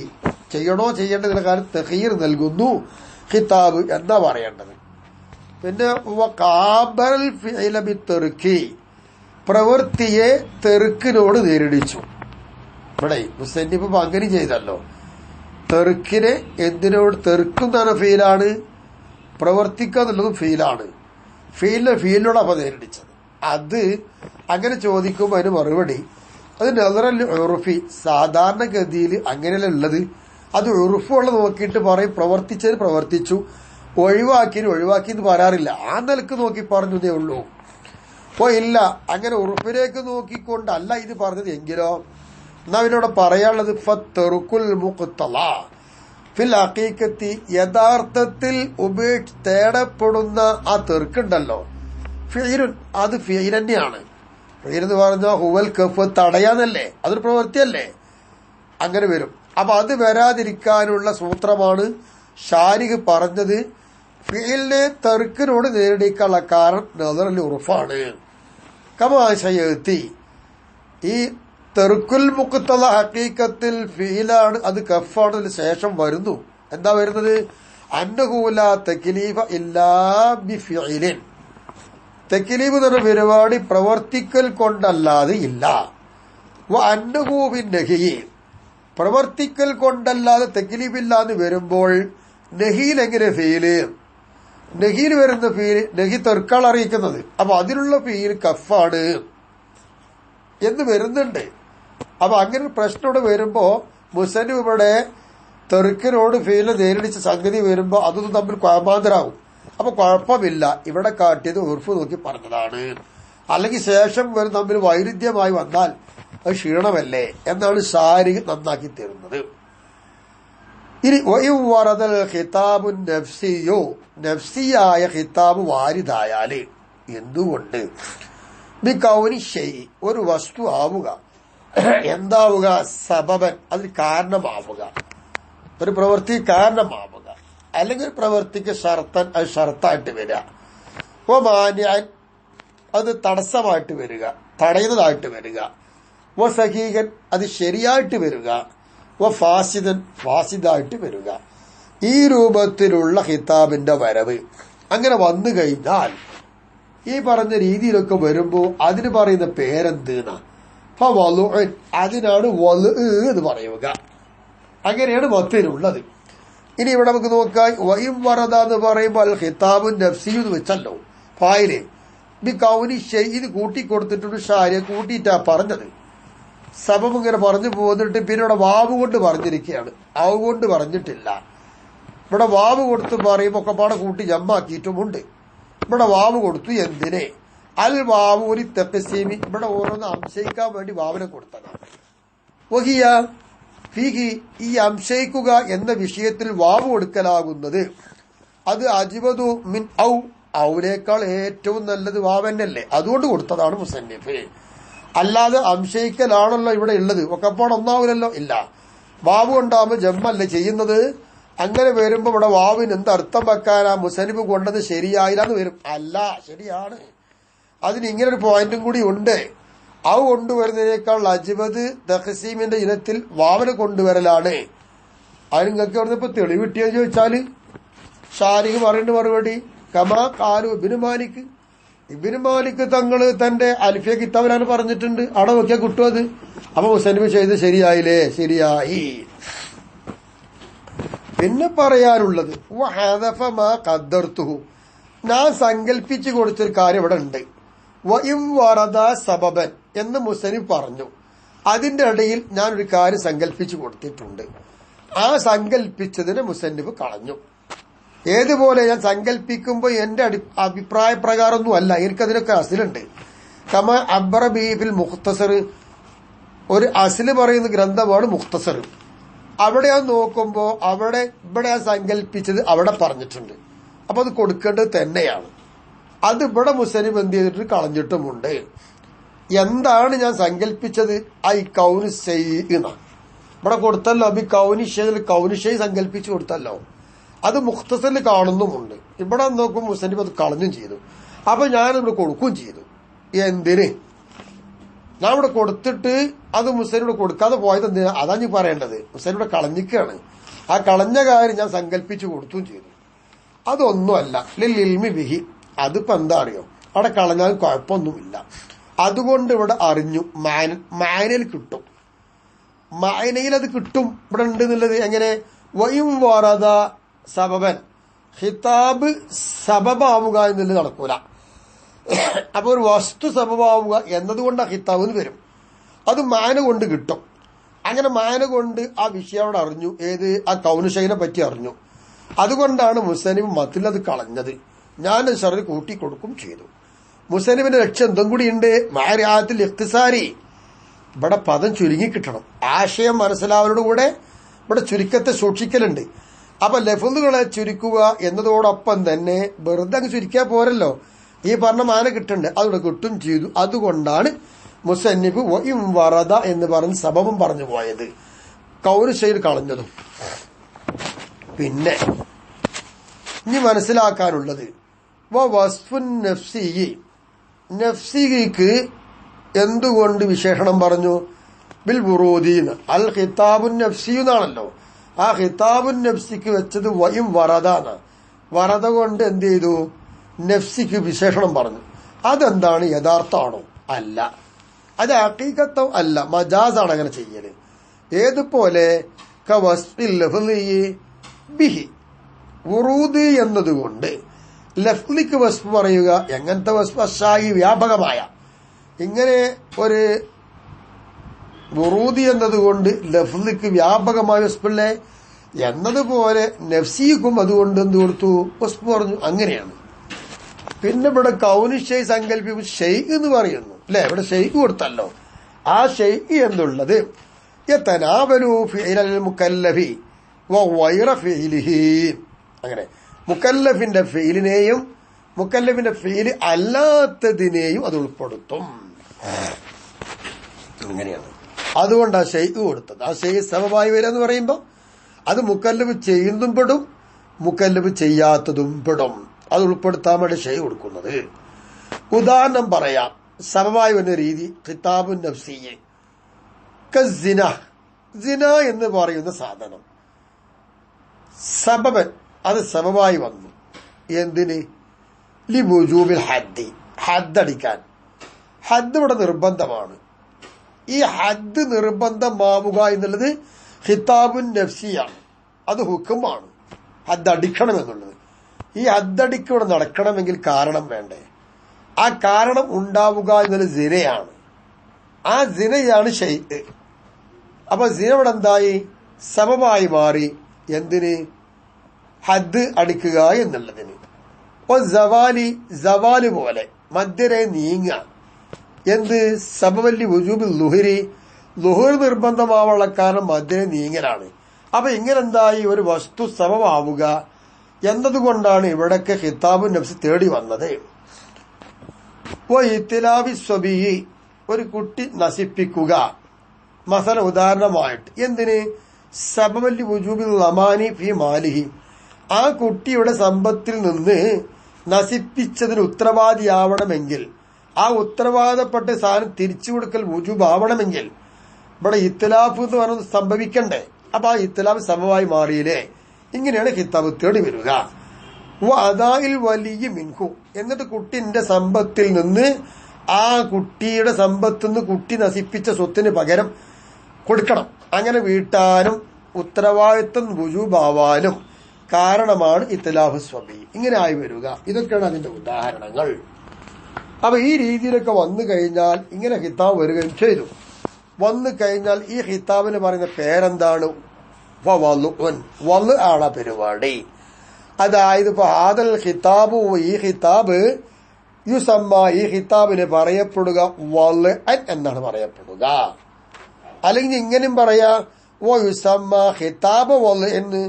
ചെയ്യണോ ചെയ്യേണ്ടതിന്റെ കാര്യം തഖീർ നൽകുന്നു ഖിതാബ് എന്നാ പറയേണ്ടത്. പിന്നെ കാബൽ ഫിഇല ബിത്തർക്കി, പ്രവൃത്തിയെ തെറുക്കിനോട് നേരിടിച്ചു. ഇവിടെ മുസന്നിഫ് അങ്ങനെ ചെയ്തല്ലോ. തെറുക്കിനെ എന്തിനോട്? തെറുക്കുന്ന ഫീലാണ്, പ്രവർത്തിക്കുക എന്നുള്ളതും ഫീലാണ്. ഫീലിനോട് അപ്പൊ നേരിടിച്ചത്. അത് അങ്ങനെ ചോദിക്കുമ്പോ അതിന് മറുപടി അത് നദറൽ ഉറുഫി, സാധാരണഗതിയിൽ അങ്ങനെയല്ല ഉള്ളത്. അത് ഉറുഫുള്ള നോക്കിയിട്ട് പറയും പ്രവർത്തിച്ചതിന് പ്രവർത്തിച്ചു, ഒഴിവാക്കി എന്ന് പറയാറില്ല. ആ നിലക്ക് നോക്കി പറഞ്ഞതേ ഉള്ളൂ. അപ്പോ ഇല്ല, അങ്ങനെ ഉറുഫിലേക്ക് നോക്കിക്കൊണ്ടല്ല ഇത് പറഞ്ഞത് എങ്കിലോ എന്നാ അവനോട് പറയാനുള്ളത് ഫത്തറുക്കുൽ മുഖ്തല ഫിൽ ഹഖീഖത്തി, യഥാർത്ഥത്തിൽ തേടപ്പെടുന്ന ആ തെർക്കുണ്ടല്ലോ ഫിഇലുൻ, അത് ഫിഇൽ തന്നെയാണ്. ഫിഇൽ എന്ന് പറഞ്ഞാൽ ഹുവൽ കഫ്, തടയാന്നല്ലേ, അതൊരു പ്രവൃത്തിയല്ലേ, അങ്ങനെ വരും. അപ്പൊ അത് വരാതിരിക്കാനുള്ള സൂത്രമാണ് ഷാരിഖ് പറഞ്ഞത്. ഫിഇലിനെ തെർക്കിനോട് നേരിടിക്കാനുള്ള കാരണം നദറൽ ഉറുഫാണ്. കമാശയത്തി, ഈ തെറുക്കുൽ മുഖ്തല ഹഖീഖത്തിൽ ഫീലാണ്, അത് കഫാണ്, ശേഷം വരുന്നു. എന്താ വരുന്നത്? അന്നഹുല തക്ലീഫ ഇല്ലാ ബിഫിഇലിൻ, തക്ലീഫ് എന്ന പരിപാടി പ്രവർത്തിക്കൽ കൊണ്ടല്ലാതെ ഇല്ല. അന്നഹു ബിന്നഹി, പ്രവർത്തിക്കൽ കൊണ്ടല്ലാതെ തക്ലീഫില്ലാന്ന് വരുമ്പോൾ നഹിയിൽ എങ്ങനെ ഫീല്? നഹിയിൽ വരുന്ന ഫീല് നഹി തെർക്കാൾ അറിയിക്കുന്നത്. അപ്പൊ അതിനുള്ള ഫീൽ കഫാണ് എന്ന് വരുന്നുണ്ട്. അപ്പൊ അങ്ങനെ ഒരു പ്രശ്നം ഇവിടെ വരുമ്പോ മുസന്നിഫ് ഇവിടെ തെറുക്കിനോട് ഫീലിനെ നേരിടിച്ച സംഗതി വരുമ്പോ അതൊന്നും തമ്മിൽ കുഴമാന്തരാവും. അപ്പൊ കുഴപ്പമില്ല, ഇവിടെ കാട്ടിയത് ഉർഫ് നോക്കി പറഞ്ഞതാണ്. അല്ലെങ്കിൽ ശേഷം വരും തമ്മിൽ വൈരുദ്ധ്യമായി വന്നാൽ അത് ക്ഷീണമല്ലേ എന്നാണ് ഷാരി നന്നാക്കി തരുന്നത്. ഇനി വറദൽ ഖിതാബു നഫ്സിയോ, നഫ്സിയായ ഖിതാബ് വാരിദായാല് എന്തുകൊണ്ട് ബി കൗനി ഷൈ, ഒരു വസ്തു ആവുക, എന്താവുക, സബബൻ, അതിന് കാരണമാവുക, ഒരു പ്രവൃത്തി കാരണമാവുക, അല്ലെങ്കിൽ ഒരു പ്രവൃത്തിക്ക് ഷർത്തൻ, അത് ഷർത്തായിട്ട് വരിക, ഓ മാന്യാൻ, അത് തടസ്സമായിട്ട് വരിക, തടയുന്നതായിട്ട് വരിക, ഓ സഹീകൻ, അത് ശരിയായിട്ട് വരിക, ഓ ഫാസിദൻ, ഫാസിദായിട്ട് വരിക. ഈ രൂപത്തിലുള്ള ഖിതാബിന്റെ വരവ് അങ്ങനെ വന്നു കഴിഞ്ഞാൽ ഈ പറഞ്ഞ രീതിയിലൊക്കെ വരുമ്പോ അതിന് പറയുന്ന പേരെന്തെന്നാ, അതിനാണ് വല് എന്ന് പറയുക. അങ്ങനെയാണ് മത്തിനുള്ളത്. ഇനി ഇവിടെ നമുക്ക് നോക്കാം, വയും വറദ എന്ന് പറയുമ്പോൾ അൽ ഖിതാബുൻ നഫ്സി എന്ന് വെച്ചല്ലോ ഫായില് ബി കൗനി ഇത് കൂട്ടിക്കൊടുത്തിട്ടുണ്ട്. ഷാരിയെ കൂട്ടിയിട്ടാ പറഞ്ഞത്. സബബ് ഇങ്ങനെ പറഞ്ഞു പോന്നിട്ട് പിന്നെ ഇവിടെ വാവ് കൊണ്ട് പറഞ്ഞിരിക്കുകയാണ്, ആവ് കൊണ്ട് പറഞ്ഞിട്ടില്ല. ഇവിടെ വാവ് കൊടുത്ത് പറയുമ്പോ ഒക്കെ പാടെ കൂട്ടി ജമ്മാക്കിയിട്ടുമുണ്ട്. ഇവിടെ വാവ് കൊടുത്തു എന്തിനെ, അൽ വാവ് ഒരു തെക്കസീമി, ഇവിടെ ഓരോന്ന് അംശയിക്കാൻ വേണ്ടി വാവിനെ കൊടുത്തതാണ്. വഹിയ ഫീഹി, ഈ അംശയിക്കുക എന്ന വിഷയത്തിൽ വാവ് കൊടുക്കലാകുന്നത് അത് അജ്വദു മിൻ ഔ, ഔനേക്കാൾ ഏറ്റവും നല്ലത് വാവന്നല്ലേ, അതുകൊണ്ട് കൊടുത്തതാണ് മുസന്നിഫ്. അല്ലാതെ അംശയിക്കലാണല്ലോ ഇവിടെ ഉള്ളത്, ഒക്കെപ്പാട് ഒന്നാവില്ലല്ലോ. ഇല്ല, വാവ് കൊണ്ടാകുമ്പോൾ ജമ്മല്ലേ ചെയ്യുന്നത്. അങ്ങനെ വരുമ്പോ ഇവിടെ വാവിന് എന്ത് അർത്ഥം വെക്കാനാ മുസന്നിഫ് കൊണ്ടത് ശരിയായില്ല എന്ന് വരും. അല്ല, ശരിയാണ്. അതിന് ഇങ്ങനൊരു പോയിന്റും കൂടി ഉണ്ട്. ഔ കൊണ്ടുവരുന്നതിനേക്കാൾ അജ്വദ് തഖ്സീമിന്റെ ഇനത്തിൽ വാവനെ കൊണ്ടുവരലാണ്. അതിന് നിങ്ങൾക്ക് അവിടെ ഇപ്പൊ തെളിവ് കിട്ടിയെന്ന് ചോദിച്ചാല് ഷാരിഖ് പറയേണ്ട മറുപടി കമാ കാലു ഇബ്നു മാലിക്, ഇബ്നു മാലിക് തങ്ങള് തന്റെ അൽഫിയ കിതാബിലാണ് പറഞ്ഞിട്ടുണ്ട്. അവിടെ നോക്കിയാൽ കിട്ടും അത്. അപ്പൊ മുസന്നിഫ് ചെയ്ത് ശരിയായില്ലേ? ശരിയായി. പിന്നെ പറയാനുള്ളത് ഞാൻ സങ്കല്പിച്ചു കൊടുത്തൊരു കാര്യം ഇവിടെ ഉണ്ട്. വഇം വറദ സബബൻ എന്ന് മുസന്നിഫ് പറഞ്ഞു. അതിന്റെ ഇടയിൽ ഞാനൊരു കാര്യം സങ്കല്പിച്ചു കൊടുത്തിട്ടുണ്ട്. ആ സങ്കല്പിച്ചതിനെ മുസന്നിഫ് കളഞ്ഞു. ഏതുപോലെ ഞാൻ സങ്കല്പിക്കുമ്പോ എന്റെ അഭിപ്രായ പ്രകാരമൊന്നും അല്ല, എനിക്കതിനൊക്കെ അസിലുണ്ട്. കമ അബ്ബറ ബീഫിൽ മുഖ്തസർ, ഒരു അസില് പറയുന്ന ഗ്രന്ഥമാണ് മുഖ്തസർ. അവിടെ ഞാൻ നോക്കുമ്പോ അവിടെ ഇവിടെ ഞാൻ സങ്കല്പിച്ചത് അവിടെ പറഞ്ഞിട്ടുണ്ട്. അപ്പൊ അത് കൊടുക്കേണ്ടത് തന്നെയാണ്. അത് ഇവിടെ മുസന്നിഫ് എന്ത് ചെയ്തിട്ട് കളഞ്ഞിട്ടുമുണ്ട്. എന്താണ് ഞാൻ സങ്കല്പിച്ചത്? ഐ കൗനുശൈന ഇവിടെ കൊടുത്തല്ലോ. അബി കൗനിഷയിൽ കൗനിഷൈ സങ്കല്പിച്ചു കൊടുത്തല്ലോ. അത് മുഖ്തസറിൽ കാണുന്നുമുണ്ട്. ഇവിടെ നോക്കും മുസന്നിഫ് അത് കളഞ്ഞും ചെയ്തു. അപ്പൊ ഞാനിവിടെ കൊടുക്കുകയും ചെയ്തു. എന്തിന്? ഞാൻ ഇവിടെ കൊടുത്തിട്ട് അത് മുസന്നിഫ് കൊടുക്കാതെ പോയത് എന്തിനാ? അതാ ഞാൻ പറയേണ്ടത്. മുസന്നിഫ് ഇവിടെ കളഞ്ഞിക്കാണ്. ആ കളഞ്ഞ കാര്യം ഞാൻ സങ്കല്പിച്ചു കൊടുക്കുകയും ചെയ്തു. അതൊന്നുമല്ല ലിൽമി ബിഹി. അതിപ്പോ എന്താ അറിയോ, അവിടെ കളഞ്ഞാൽ കുഴപ്പമൊന്നുമില്ല. അതുകൊണ്ട് ഇവിടെ അറിഞ്ഞു, മാനയിൽ കിട്ടും, മാനയിൽ അത് കിട്ടും ഇവിടെ ഉണ്ട് എന്നുള്ളത്. എങ്ങനെ? വയും വറദ സബബൻ, ഖിതാബ് സബബാവുക എന്നുള്ളത് നടക്കൂല. അപ്പൊ ഒരു വസ്തു സബബാവുക എന്നതുകൊണ്ട് ആ ഖിതാബ് വരും. അത് മാന കൊണ്ട് കിട്ടും. അങ്ങനെ മാന കൊണ്ട് ആ വിഷയം അവിടെ അറിഞ്ഞു. ഏത്? ആ കൗനുശൈനെ പറ്റി അറിഞ്ഞു. അതുകൊണ്ടാണ് മുസന്നിഫ് മത്തിലത് കളഞ്ഞത്. ഞാൻ ഷറിൽ കൂട്ടിക്കൊടുക്കും ചെയ്തു. മുസന്നിഫിന്റെ ലക്ഷ്യം എന്തും കൂടിയുണ്ട്, മാരിയാത്തിൽ ഇഖ്തിസാരി. ഇവിടെ പദം ചുരുങ്ങി കിട്ടണം, ആശയം മനസ്സിലാവലോടുകൂടെ ഇവിടെ ചുരുക്കത്തെ സൂക്ഷിക്കലുണ്ട്. അപ്പൊ ലഫ്ളുകളെ ചുരുക്കുക എന്നതോടൊപ്പം തന്നെ വെറുതെ അങ്ങ് ചുരുക്കിയാൽ പോരല്ലോ, ഈ പറഞ്ഞ മാന കിട്ടുന്നുണ്ട്, അതിവിടെ കിട്ടും ചെയ്തു. അതുകൊണ്ടാണ് മുസന്നിഫ് വഇം വറദ എന്ന് പറഞ്ഞ് സബബും പറഞ്ഞു പോയത്, കൗനുശൈൻ കളഞ്ഞതും. പിന്നെ ഇനി മനസ്സിലാക്കാനുള്ളത് വസ്ഫുൻ നഫ്സി, നഫ്സിക്ക് എന്തുകൊണ്ട് വിശേഷണം പറഞ്ഞു? ബിൽ വുറൂദീന്ന്. അൽ ഖിതാബുൻ നഫ്സി എന്നാണല്ലോ. ആ ഖിതാബുൻ നഫ്സിക്ക് വെച്ചത് വയും വറദാണ്. വറദ കൊണ്ട് എന്ത് ചെയ്തു? നഫ്സിക്ക് വിശേഷണം പറഞ്ഞു. അതെന്താണ്? യഥാർത്ഥമാണോ? അല്ല, അത് ഹഖീഖത്തോ അല്ല, മജാസാണ് അങ്ങനെ ചെയ്യല്. ഏതുപോലെ ബിഹി, വുറൂദ് എന്നതുകൊണ്ട് ലഫ്ലിക്ക് വസ്ഫ് പറയുക. എങ്ങനത്തെ വസ്ഫ്? അശായി, വ്യാപകമായ. ഇങ്ങനെ ഒരു വുറൂദി എന്നതുകൊണ്ട് ലഫ്ലിക്ക് വ്യാപകമായ വസ്പിള്ളേ എന്നതുപോലെ നഫ്സിക്കും അതുകൊണ്ട് എന്ത് കൊടുത്തു വസ്പ് പറഞ്ഞു. അങ്ങനെയാണ്. പിന്നെ ഇവിടെ കൗനിഷൈ സങ്കല്പിക്കും ഷെയ് എന്ന് പറയുന്നു അല്ലെ. ഇവിടെ ഷെയ്ഖ് കൊടുത്തല്ലോ. ആ ഷെയ്ഖ് എന്നുള്ളത് യതനാവലു ഫിഇലൽ മുകല്ലഫി വഗൈറ ഫിഇലിഹി. അങ്ങനെ മുകല്ലഫിന്റെ ഫീലിനെയും മുകല്ലഫിന്റെ ഫീല് അല്ലാത്തതിനെയും അത് ഉൾപ്പെടുത്തും. അങ്ങനെയാണ്. അതുകൊണ്ട് ആ ഷെയ്ഖ് കൊടുത്തത്. ആ ഷെയ്ഖ് സബബായി വരിക എന്ന് പറയുമ്പോൾ അത് മുകല്ലഫ് ചെയ്യുന്നതും പെടും മുകല്ലഫ് ചെയ്യാത്തതും പെടും. അത് ഉൾപ്പെടുത്താൻ വേണ്ടി ഷെയ്ഖ് കൊടുക്കുന്നത്. ഉദാഹരണം പറയാം. സബബായി വരുന്ന രീതി ഖിതാബുൻ നഫ്സിയ്യ് കസിന. സിന എന്ന് പറയുന്ന സാധനം സബബൻ, അത് സബബായി വന്നു. എന്തിന്? ലിവുജൂബിൽ ഹദ്ദി, ഹദ്ദടിക്കാൻ. ഹദ്ദ് ഇവിടെ നിർബന്ധമാണ്. ഈ ഹദ്ദ് നിർബന്ധമാവുക എന്നുള്ളത് ഖിതാബുൻ നഫ്സിയാണ്. അത് ഹുക്കുമാണ്. ഹദ്ദ് അടിക്കണം എന്നുള്ളത്. ഈ ഹദ്ദടിക്ക് ഇവിടെ നടക്കണമെങ്കിൽ കാരണം വേണ്ടേ? ആ കാരണം ഉണ്ടാവുക എന്നുള്ളത് സിനയാണ്. ആ സിനയാണ് ഷെയ്ഖ്. അപ്പൊ സിന ഇവിടെ എന്തായി? സബബായി മാറി. എന്തിന്? ഹദ്ദ് അടിക്കുക എന്നുള്ളതിന്. സവാല് പോലെ മധ്യരെ നീങ്ങ. എന്ത്? സബബല്ലി വുജൂബിൽ ലുഹരി, ലുഹർ നിർബന്ധമാവുള്ള കാരണം മധ്യരെ നീങ്ങലാണ്. അപ്പൊ ഇങ്ങനെന്തായി? ഒരു വസ്തു സബബാവുക എന്നതുകൊണ്ടാണ് ഇവിടൊക്കെ ഖിതാബുൻ നഫ്സ് തേടി വന്നത്. ഇത്തിലാബി സ്വബിയി, ഒരു കുട്ടി നശിപ്പിക്കുക. മസല ഉദാഹരണമായിട്ട് എന്തിന്? സബബല്ലി വുജൂബിൽ ലമാനി ഫി മാലിഹി, ആ കുട്ടിയുടെ സമ്പത്തിൽ നിന്ന് നശിപ്പിച്ചതിന് ഉത്തരവാദിയാവണമെങ്കിൽ, ആ ഉത്തരവാദപ്പെട്ട സാധനം തിരിച്ചു കൊടുക്കൽ വുജൂബ് ആവണമെങ്കിൽ ഇവിടെ ഇത്തിലാഫ് എന്ന് പറഞ്ഞത് സംഭവിക്കണ്ടേ? അപ്പൊ ആ ഇത്തിലാഫ് സമമായി മാറിയില്ലേ? ഇങ്ങനെയാണ് ഖിതാബ് തേടി വരിക. അദാഇൽ വലിയ മിൻഹു, എന്നിട്ട് കുട്ടിന്റെ സമ്പത്തിൽ നിന്ന് ആ കുട്ടിയുടെ സമ്പത്തുനിന്ന് കുട്ടി നശിപ്പിച്ച സ്വത്തിന് പകരം കൊടുക്കണം. അങ്ങനെ വീട്ടാനും ഉത്തരവാദിത്വം വുജൂബാവാനും കാരണമാണ് ഇത്തിലാഫ് സ്വബി. ഇങ്ങനെ ആയി വരിക. ഇതൊക്കെയാണ് അതിന്റെ ഉദാഹരണങ്ങൾ. അപ്പൊ ഈ രീതിയിലൊക്കെ വന്നു കഴിഞ്ഞാൽ ഇങ്ങനെ ഖിതാബ് വരികയും ചെയ്തു. വന്നു കഴിഞ്ഞാൽ ഈ ഖിതാബിന് പറയുന്ന പേരെന്താണ്? വള് ആണ് പരിപാടി. അതായത് ഇപ്പൊ ആദൽ ഖിതാബ്, ഈ ഖിതാബ് യുസമ്മ, ഈ ഖിതാബിന് പറയപ്പെടുക വള് എന്നാണ് പറയപ്പെടുക. അല്ലെങ്കിൽ ഇങ്ങനെയും പറയാ യുസമ്മ ഖിതാബ് വള് എന്ന്,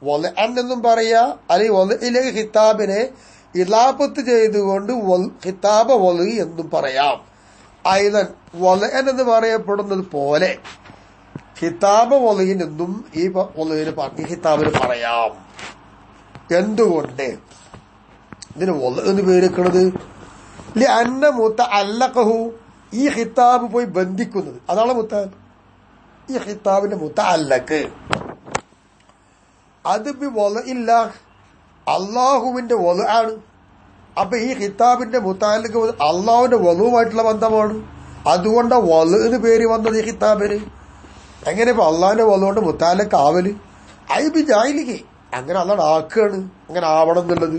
വള് എന്നും പറയാ. അല്ലെങ്കിൽ വളിലേക്ക് ഖിതാബിനെ ഇലാപത്ത് ചെയ്തുകൊണ്ട് ഖിതാബ് വള് എന്നും പറയാം. ഐദൻ വള് എന്ന് പറയപ്പെടുന്നത് പോലെ ഖിതാബ് വളിനെന്നും ഈ ഖിതാബിന് പറയാം. എന്തുകൊണ്ട് ഇതിന് വള് എന്ന് പേരെക്കണത്? അന്ന മുതഅല്ലഖഹു, ഈ ഖിതാബ് പോയി ബന്ധിക്കുന്നത്, അതാണ് ഈ ഖിതാബിന്റെ മുതഅല്ലഖ്. അത് വള ഇല്ല, അള്ളാഹുവിന്റെ വള ആണ്. അപ്പൊ ഈ ഖിതാബിന്റെ മുതഅല്ലഖ് അള്ളാഹുവിന്റെ വളുവുമായിട്ടുള്ള ബന്ധമാണ്. അതുകൊണ്ട് വള എന്ന് പേര് വന്നത് ഈ ഖിതാബിന്. എങ്ങനെ ഇപ്പൊ അള്ളാഹിന്റെ വളുകൊണ്ട് മുതഅല്ലഖ് ആവല്? ഐബി ജാഹിലിക്ക് അങ്ങനെ അള്ളാഹ് ആക്കുകയാണ്. അങ്ങനെ ആവണം എന്നുള്ളത്.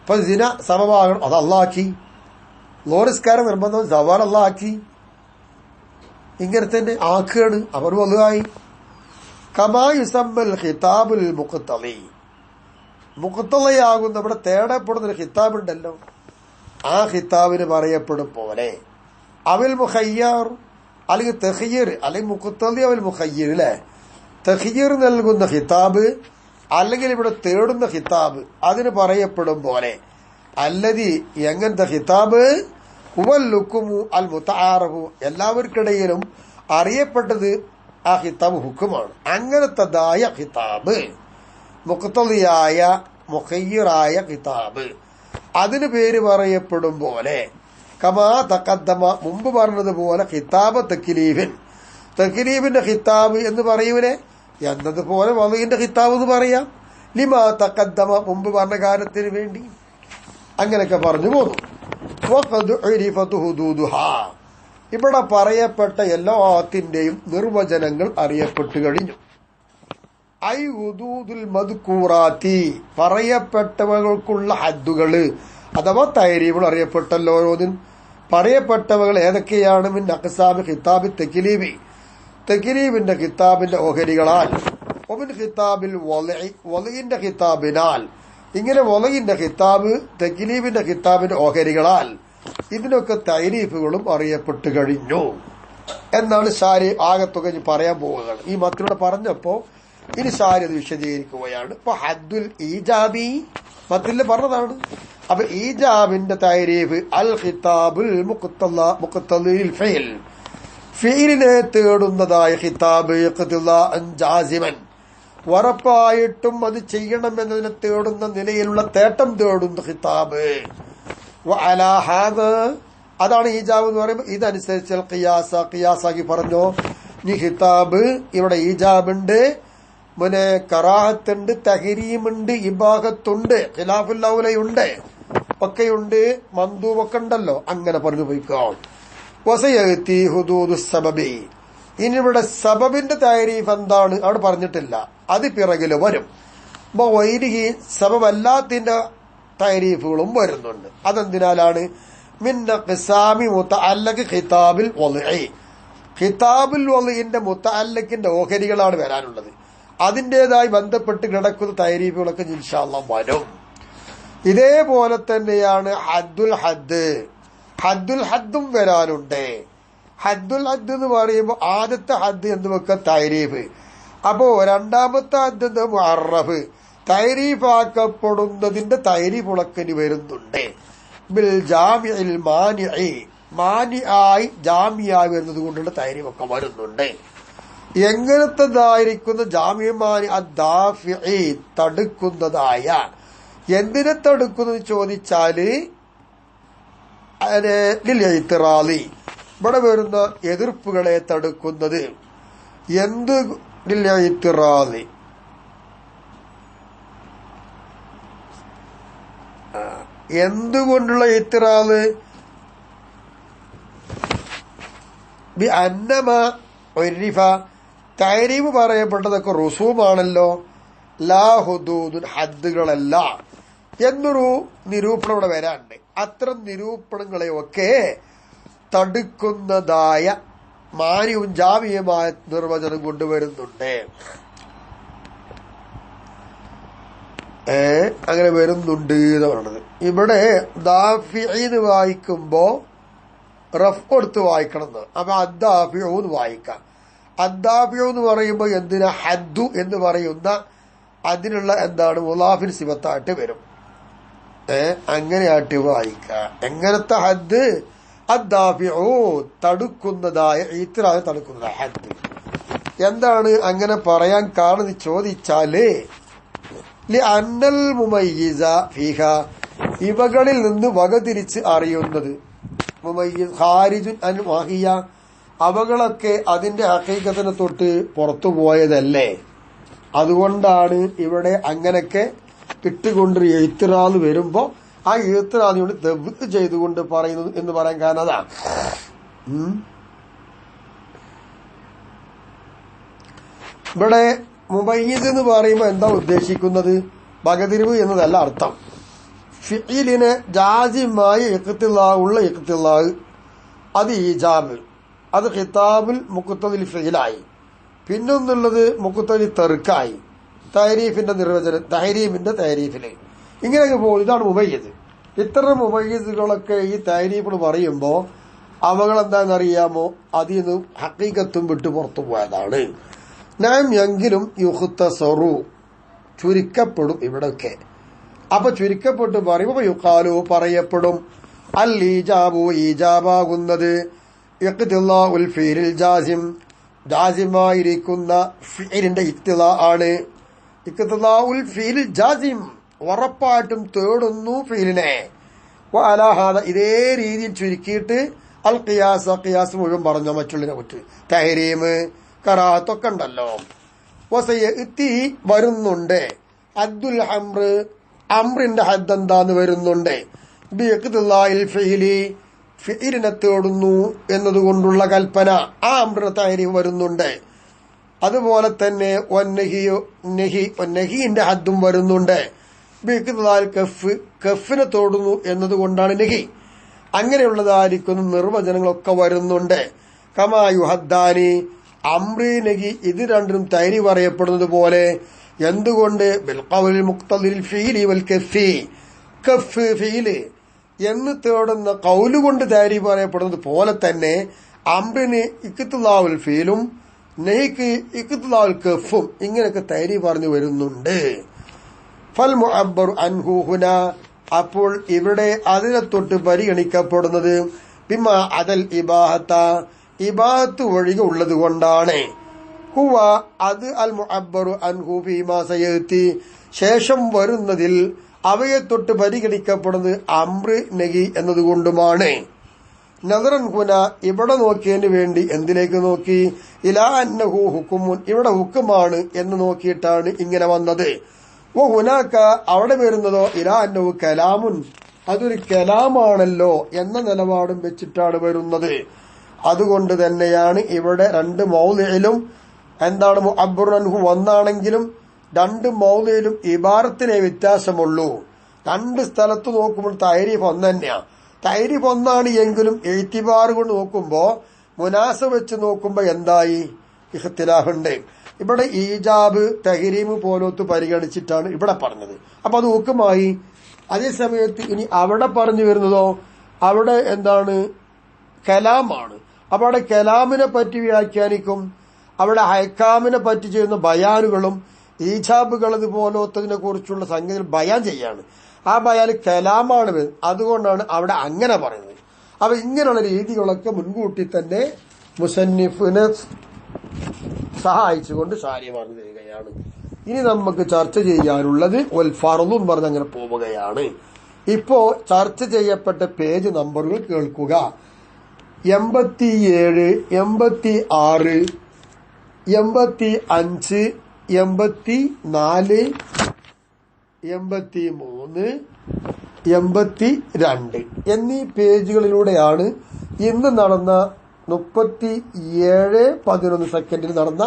ഇപ്പൊ സിന സമമാകണം, അത് അള്ളാഹ്. ലോറിസ്കാരം നിർബന്ധം സവാൽ അള്ളാഹ്. ഇങ്ങനെ തന്നെ ആക്കുകയാണ്. അവർ വലുതായി. കമാ യുസമ്മൽ ഖിതാബുൽ മുഖ്തളി, മുഖ്തളയാകുന്ന ഇവിടെ തേടപ്പെടുന്ന ഒരു ഖിതാബ് ഉണ്ടല്ലോ, ആ ഖിതാബിന് പറയപ്പെടും പോലെ അവൽ മുഖയ്യർ, അല്ലെങ്കിൽ തഖ്യീർ, അല്ലെങ്കിൽ മുഖ്തളി അവൽ മുഖയ്യർ അല്ലെ. തഖ്യീർ നൽകുന്ന ഖിതാബ് അല്ലെങ്കിൽ ഇവിടെ തേടുന്ന ഖിതാബ് അതിന് പറയപ്പെടും പോലെ. അല്ലതി, എങ്ങനത്തെ ഖിതാബ്? ഹുവൽ ഹുക്മു അൽ മുതആറഫു, എല്ലാവർക്കിടയിലും അറിയപ്പെട്ടത് ആ ഖിതാബ് ഹുക്കുമാണ്. അങ്ങനത്തതായ ഖിതാബ്, മുഖ്തളിയായ മുഖയ്യിറായ ഖിതാബ്, അതിന് പേര് പറയപ്പെടും പോലെ. കമാ തഖദ്ദമ, മുമ്പ് പറഞ്ഞതുപോലെ ഖിതാബ് തക്ലീഫിൻ, തക്ലീഫിന്റെ ഖിതാബ് എന്ന് പറയൂലേ എന്നതുപോലെ വളുവിന്റെ ഖിതാബ് എന്ന് പറയാം. ലിമാ തഖദ്ദമ, മുമ്പ് പറഞ്ഞ കാര്യത്തിന് വേണ്ടി. അങ്ങനെയൊക്കെ പറഞ്ഞു പോന്നു. വഖദ് ഉരിഫതു ഹുദൂദുഹാ, ഇവിടെ പറയപ്പെട്ട എല്ലാത്തിന്റെയും നിർവചനങ്ങൾ അറിയപ്പെട്ടു കഴിഞ്ഞു. ഐ ഹുദൂദുൽ മദ്കൂറാത്തി, പറയപ്പെട്ടവകൾക്കുള്ള ഹദ്ദുകള് അഥവാ തൈരീബുകൾ അറിയപ്പെട്ടല്ലോ. ഓരോന്നിനും പറയപ്പെട്ടവകൾ ഏതൊക്കെയാണ്? മിൻ അഖ്സാബി ഖിതാബി തക്ലീബി, തക്ലീബിന്റെ ഖിതാബിന്റെ ഓഹരികളാൽ, ഒമിൻ ഖിതാബിൽ വലഇന്റെ ഖിതാബിനാൽ. ഇങ്ങനെ വലഇന്റെ ഖിതാബ് തക്ലീബിന്റെ ഖിതാബിന്റെ ഓഹരികളാൽ ഇതിനൊക്കെ തൈരീഫുകളും അറിയപ്പെട്ടു കഴിഞ്ഞു എന്നാണ് ഷാരി ആകത്തുക പറയാൻ പോവുകയാണ്. ഈ മത്തിലൂടെ പറഞ്ഞപ്പോ ഇനി ഷാരി അത് വിശദീകരിക്കുകയാണ്. ഇപ്പൊ ഹദ്ദുൽ ഈജാബി മത്തിൽ പറഞ്ഞതാണ്. അപ്പൊ ഈജാബിന്റെ തൈരീഫ് അൽ ഖിതാബുൽ മുഖ്തലിൽ ഫിൽ, ഫീലിനെ തേടുന്നതായ ഖിതാബ് ജാസിമൻ, ഉറപ്പായിട്ടും അത് ചെയ്യണമെന്നതിനെ തേടുന്ന നിലയിലുള്ള തേട്ടം തേടുന്ന ഖിതാബ്. അതാണ് ഈജാബ് എന്ന് പറയുമ്പോൾ ഇതനുസരിച്ച് ഖിയാസാക്കി പറഞ്ഞോ. ഈ ഖിതാബ് ഇവിടെ ഈജാബുണ്ട്, പിന്നെ കറാഹത്തുണ്ട്, തഹരീമുണ്ട്, ഇബാഹത്തുണ്ട്, ഖിലാഫുൽ ഔലയുണ്ട്, ഒക്കെയുണ്ട്, മന്ദൂബൊക്കെ ഉണ്ടല്ലോ. അങ്ങനെ പറഞ്ഞു പോയിക്കോ. വസയത്തി ഹുദൂദു സബബി, ഇനി ഇവിടെ സബബിന്റെ തൈരീഫ് എന്താണ് അവിടെ പറഞ്ഞിട്ടില്ല, അത് പിറകില് വരും. അപ്പൊ വൈരിഹി സബബല്ലാത്തിന്റെ തൈരീഫുകളും വരുന്നുണ്ട്. അതെന്തിനാലാണ്? മിന്ന ഖിസാമി മുതഅല്ലഖ് ഖിതാബിൽ വലഇ, ഖിതാബുൽ വലഇന്റെ മുതഅല്ലഖിന്റെ ഓഹരികളാണ് വരാനുള്ളത്. അതിന്റേതായി ബന്ധപ്പെട്ട് കിടക്കുന്ന തൈരീഫുകളൊക്കെ ഇൻഷാ അല്ലാഹ് വരും. ഇതേപോലെ തന്നെയാണ് ഹദ്ദുൽ ഹദ്ദ്, ഹദ്ദുൽ ഹദ്ദും വരാനുണ്ട്. ഹദ്ദുൽ ഹദ്ദ് എന്ന് പറയുമ്പോൾ ആദ്യത്തെ ഹദ്ദ് എന്ന് വെക്ക തൈരീഫ്. അപ്പോ രണ്ടാമത്തെ ഹദ്ദ് എന്ന് മുഅറഫ്, തൈരീഫാക്കപ്പെടുന്നതിന്റെ തൈരീഫുളക്കന് വരുന്നുണ്ട്. ബിൽ ജാമിഇൽ മാനിഇ, മാനിആയി ജാമിയായി വരുന്നത് കൊണ്ടുള്ള തൈരീഫൊക്കെ വരുന്നുണ്ട്. എങ്ങനത്തതായിരിക്കുന്ന ജാമിമാനി അദ്ദാഫിഇ, തടുക്കുന്നതായ. എന്തിനെ തടുക്കുന്നത് ചോദിച്ചാല് ഇത്തിറാലി, ഇവിടെ വരുന്ന എതിർപ്പുകളെ തടുക്കുന്നത്. എന്ത് ഇത്തിറാലി? എന്തുകൊണ്ടുള്ള ഇത്തിറാല്? ബി അന്നമ ഒരിഫ, തൈരീഫ് പറയപ്പെട്ടതൊക്കെ റുസൂമാണല്ലോ, ലാ ഹുദൂദുൻ, ഹദ്ദുകളല്ല എന്നൊരു നിരൂപണം ഇവിടെ വരാനുണ്ട്. അത്തരം നിരൂപണങ്ങളെയൊക്കെ തടുക്കുന്നതായ മാന്യവും ജാമ്യമായ നിർവചനം കൊണ്ടുവരുന്നുണ്ട്. അങ്ങനെ വരുന്നുണ്ട് എന്ന് പറയണത്. ഇവിടെ ദാഫിഇന്ന് വായിക്കുമ്പോ റഫ് കൊടുത്ത് വായിക്കണം എന്ന്. അപ്പൊ അദ്ദാഫിഉ എന്ന് വായിക്കാം. അദ്ദാഫിഉ എന്ന് പറയുമ്പോ എന്തിനാ ഹദ്ദു എന്ന് പറയുന്ന അതിനുള്ള എന്താണ് മുലാഫിൻ സിഫത്തായിട്ട് വരും. അങ്ങനെയായിട്ട് വായിക്കാം. എങ്ങനത്തെ ഹദ്ദ്? അദ്ദാഫിഉ, തടുക്കുന്നതായ, ഇത്രാഹ് തടുക്കുന്നതായ ഹദ്ദ്. എന്താണ് അങ്ങനെ പറയാൻ കാരണം ചോദിച്ചാല് അന്നൽ മുമയ്യിസ ഫീഹ, ഇവകളിൽ നിന്ന് വകതിരിച്ച് അറിയുന്നത്. മുമയ്യിസ് ഖാരിജുൻ അൻ മാഹിയ, അവകളൊക്കെ അതിന്റെ ഹഖീഖത്തിനെ തൊട്ട് പുറത്തു പോയതല്ലേ. അതുകൊണ്ടാണ് ഇവിടെ അങ്ങനൊക്കെ ഇട്ടുകൊണ്ട് ഇത്രാദ് വരുമ്പോ ആ ഇത്രാദിനോട് ദബ്ത് ചെയ്തുകൊണ്ട് പറയുന്നത് എന്ന് പറയാൻ കാരണം അതാണ്. ഇവിടെ മുമയ്യിസ് എന്ന് പറയുമ്പോൾ എന്താ ഉദ്ദേശിക്കുന്നത്? വകതിരിവ് എന്നതല്ല അർത്ഥം. ഫിഇലിന് ജാസിമായി ഇഖ്തിലാഉള്ള ഇഖ്തിലാഉ, അത് ഈജാബ്, അത് ഖിതാബുൽ മുഖ്തദിൽ ഫിഇലായി. പിന്നൊന്നുള്ളത് മുഖ്തദി തർക്കായി, തഹരീഫിന്റെ നിർവചനം, തഹരീമിന്റെ തഹരീഫില്. ഇങ്ങനെയൊക്കെ പോകും. ഇതാണ് മുമയ്യിസ്. ഇത്തരം മുമയ്യിസുകളൊക്കെ ഈ തഹരീഫിന് പറയുമ്പോ അവകളെന്താണെന്നറിയാമോ? അതിൽ നിന്ന് ഹഖീഖത്തും വിട്ടു പുറത്തു പോയതാണ്. നാം എങ്കിലും യുഖ്തസറു, ചുരുക്കപ്പെടും ഇവിടൊക്കെ. അപ്പൊ ചുരുക്കപ്പെട്ട് പറയുമ്പോ യുഖാലു, പറയപ്പെടും. അൽ ഈജാബു, ഈജാബാകുന്നത് ഇഖ്തിലാഉൽ ഫീലിൽ ജാസിം, ജാസിമായിരിക്കുന്ന ഫീലിന്റെ ഇഖ്തിലാ ആണ്. ഇഖ്തിലാഉൽ ഫീലിൽ ജാസിം, ഉറപ്പായിട്ടും തേടുന്നു ഫീലിനെ. വഅലാഹാദ, ഇതേ രീതിയിൽ ചുരുക്കിയിട്ട് അൽ ഖിയാസ, ഖിയാസ് മുഴുവൻ പറഞ്ഞോ മറ്റുള്ളതിനെ കുറിച്ച്. തഹരീമ്, കറാഹത്തൊക്കെ ഉണ്ടല്ലോ. വസയഅതി, വരുന്നുണ്ട്. ഹദ്ദുൽ അംർ, അംറിന്റെ ഹദ്ദ് എന്താന്ന് വരുന്നുണ്ട്. ബിഇഖ്തിലാഇൽ ഫിഇലി, ഫിഇലിനെ തേടുന്നു എന്നതുകൊണ്ടുള്ള കൽപ്പന, ആ അംറിന്റെ തഹരീം വരുന്നുണ്ട്. അതുപോലെ തന്നെ നഹിന്റെ ഹദ്ദും വരുന്നുണ്ട്. ബിഇഖ്തിലാഇൽ കഫ്, കഫിനെ തേടുന്നു എന്നതുകൊണ്ടാണ് നഹി. അങ്ങനെയുള്ളതായിരിക്കുന്ന നിർവചനങ്ങളൊക്കെ വരുന്നുണ്ട്. കമായുഹദ്ദാനി അംറി നഹി ഇത് രണ്ടിനും തൈരി പറയപ്പെടുന്നത് പോലെ. എന്തുകൊണ്ട്? ബിൽഖൗലിൽ മുഖ്തദിൽ ഫീലി വൽ കഫി കഫ് ഫീല് എന്ന് തേടുന്ന കൗല് കൊണ്ട് തൈരി പറയപ്പെടുന്നത് പോലെ തന്നെ അംറിന് ഇഖ്തിലാഉൽ ഫീലും നഹിക്ക് ഇഖ്തിലാഉൽ കഫും ഇങ്ങനെയൊക്കെ തൈരി പറഞ്ഞു വരുന്നുണ്ട്. ഫൽ മുഅബ്ബറു അൻഹു ഹുന അപ്പോൾ ഇവിടെ അതിനെ തൊട്ട് പരിഗണിക്കപ്പെടുന്നത് ബിമ അദൽ ഇബാഹത്ത ഇബാഹത്ത് ഒഴികെ ഉള്ളത് കൊണ്ടാണ്. ഹുവ അത് അൽ മുഅബ്ബറു അൻഹു ഫീമാ സയതി ശേഷം വരുന്നതിൽ അവയെ തൊട്ട് പരിഗണിക്കപ്പെടുന്നത് അംറ് നഹി എന്നതുകൊണ്ടുമാണ്. നദറൻ ഹുന ഇവിടെ നോക്കിയതിന് വേണ്ടി എന്തിലേക്ക് നോക്കി? ഇലാ അന്നഹു ഹുക്കുമുൻ ഇവിടെ ഹുക്കുമാണ് എന്ന് നോക്കിയിട്ടാണ് ഇങ്ങനെ വന്നത്. ഓ ഹുനാക്ക അവിടെ വരുന്നതോ ഇലാ അന്നഹു കലാമുൻ അതൊരു കലാമാണല്ലോ എന്ന നിലപാടും വെച്ചിട്ടാണ് വരുന്നത്. അതുകൊണ്ട് തന്നെയാണ് ഇവിടെ രണ്ട് മൗലിയിലും എന്താണ് മുഅബ്ബറു അൻഹു ഒന്നാണെങ്കിലും രണ്ട് മൗലിയിലും ഇബാറത്തിനെ വ്യത്യാസമുള്ളൂ. രണ്ട് സ്ഥലത്ത് നോക്കുമ്പോൾ തൈരീഫ് ഒന്ന് തന്നെയാണ്. തൈരീഫ് ഒന്നാണ് എങ്കിലും എഴുത്തിബാർ കൊണ്ട് നോക്കുമ്പോ മുനാസ വെച്ച് നോക്കുമ്പോ എന്തായി? ഇഖ്തിലാഫുണ്ട്. ഇവിടെ ഈജാബ് തഹരീമ് പോലത്ത് പരിഗണിച്ചിട്ടാണ് ഇവിടെ പറഞ്ഞത്. അപ്പൊ അത് ഹുക്കുമായി. അതേസമയത്ത് ഇനി അവിടെ പറഞ്ഞു വരുന്നതോ അവിടെ എന്താണ്? കലാമാണ്. അപ്പൊ അവിടെ കലാമിനെ പറ്റി വ്യാഖ്യാനിക്കും. അവിടെ ഹൈക്കാമിനെ പറ്റി ചെയ്യുന്ന ബയാനുകളും ഈജാബുകൾ അതുപോലത്തതിനെ കുറിച്ചുള്ള സംഗതികൾ ബയാൻ ചെയ്യാണ്. ആ ബയാൻ കലാമാണ്. അതുകൊണ്ടാണ് അവിടെ അങ്ങനെ പറയുന്നത്. അപ്പൊ ഇങ്ങനെയുള്ള രീതികളൊക്കെ മുൻകൂട്ടി തന്നെ മുസന്നിഫിനെ സഹായിച്ചുകൊണ്ട് ഷാരി പറഞ്ഞു തരികയാണ്. ഇനി നമുക്ക് ചർച്ച ചെയ്യാനുള്ളത് വൽ ഫർളു എന്ന് പറഞ്ഞ് അങ്ങനെ പോവുകയാണ്. ഇപ്പോ ചർച്ച ചെയ്യപ്പെട്ട പേജ് നമ്പറുകൾ കേൾക്കുക. 87, 86, 85, 84, 83, 82 എന്നീ പേജുകളിലൂടെയാണ് ഇന്ന് നടന്ന 37:11 നടന്ന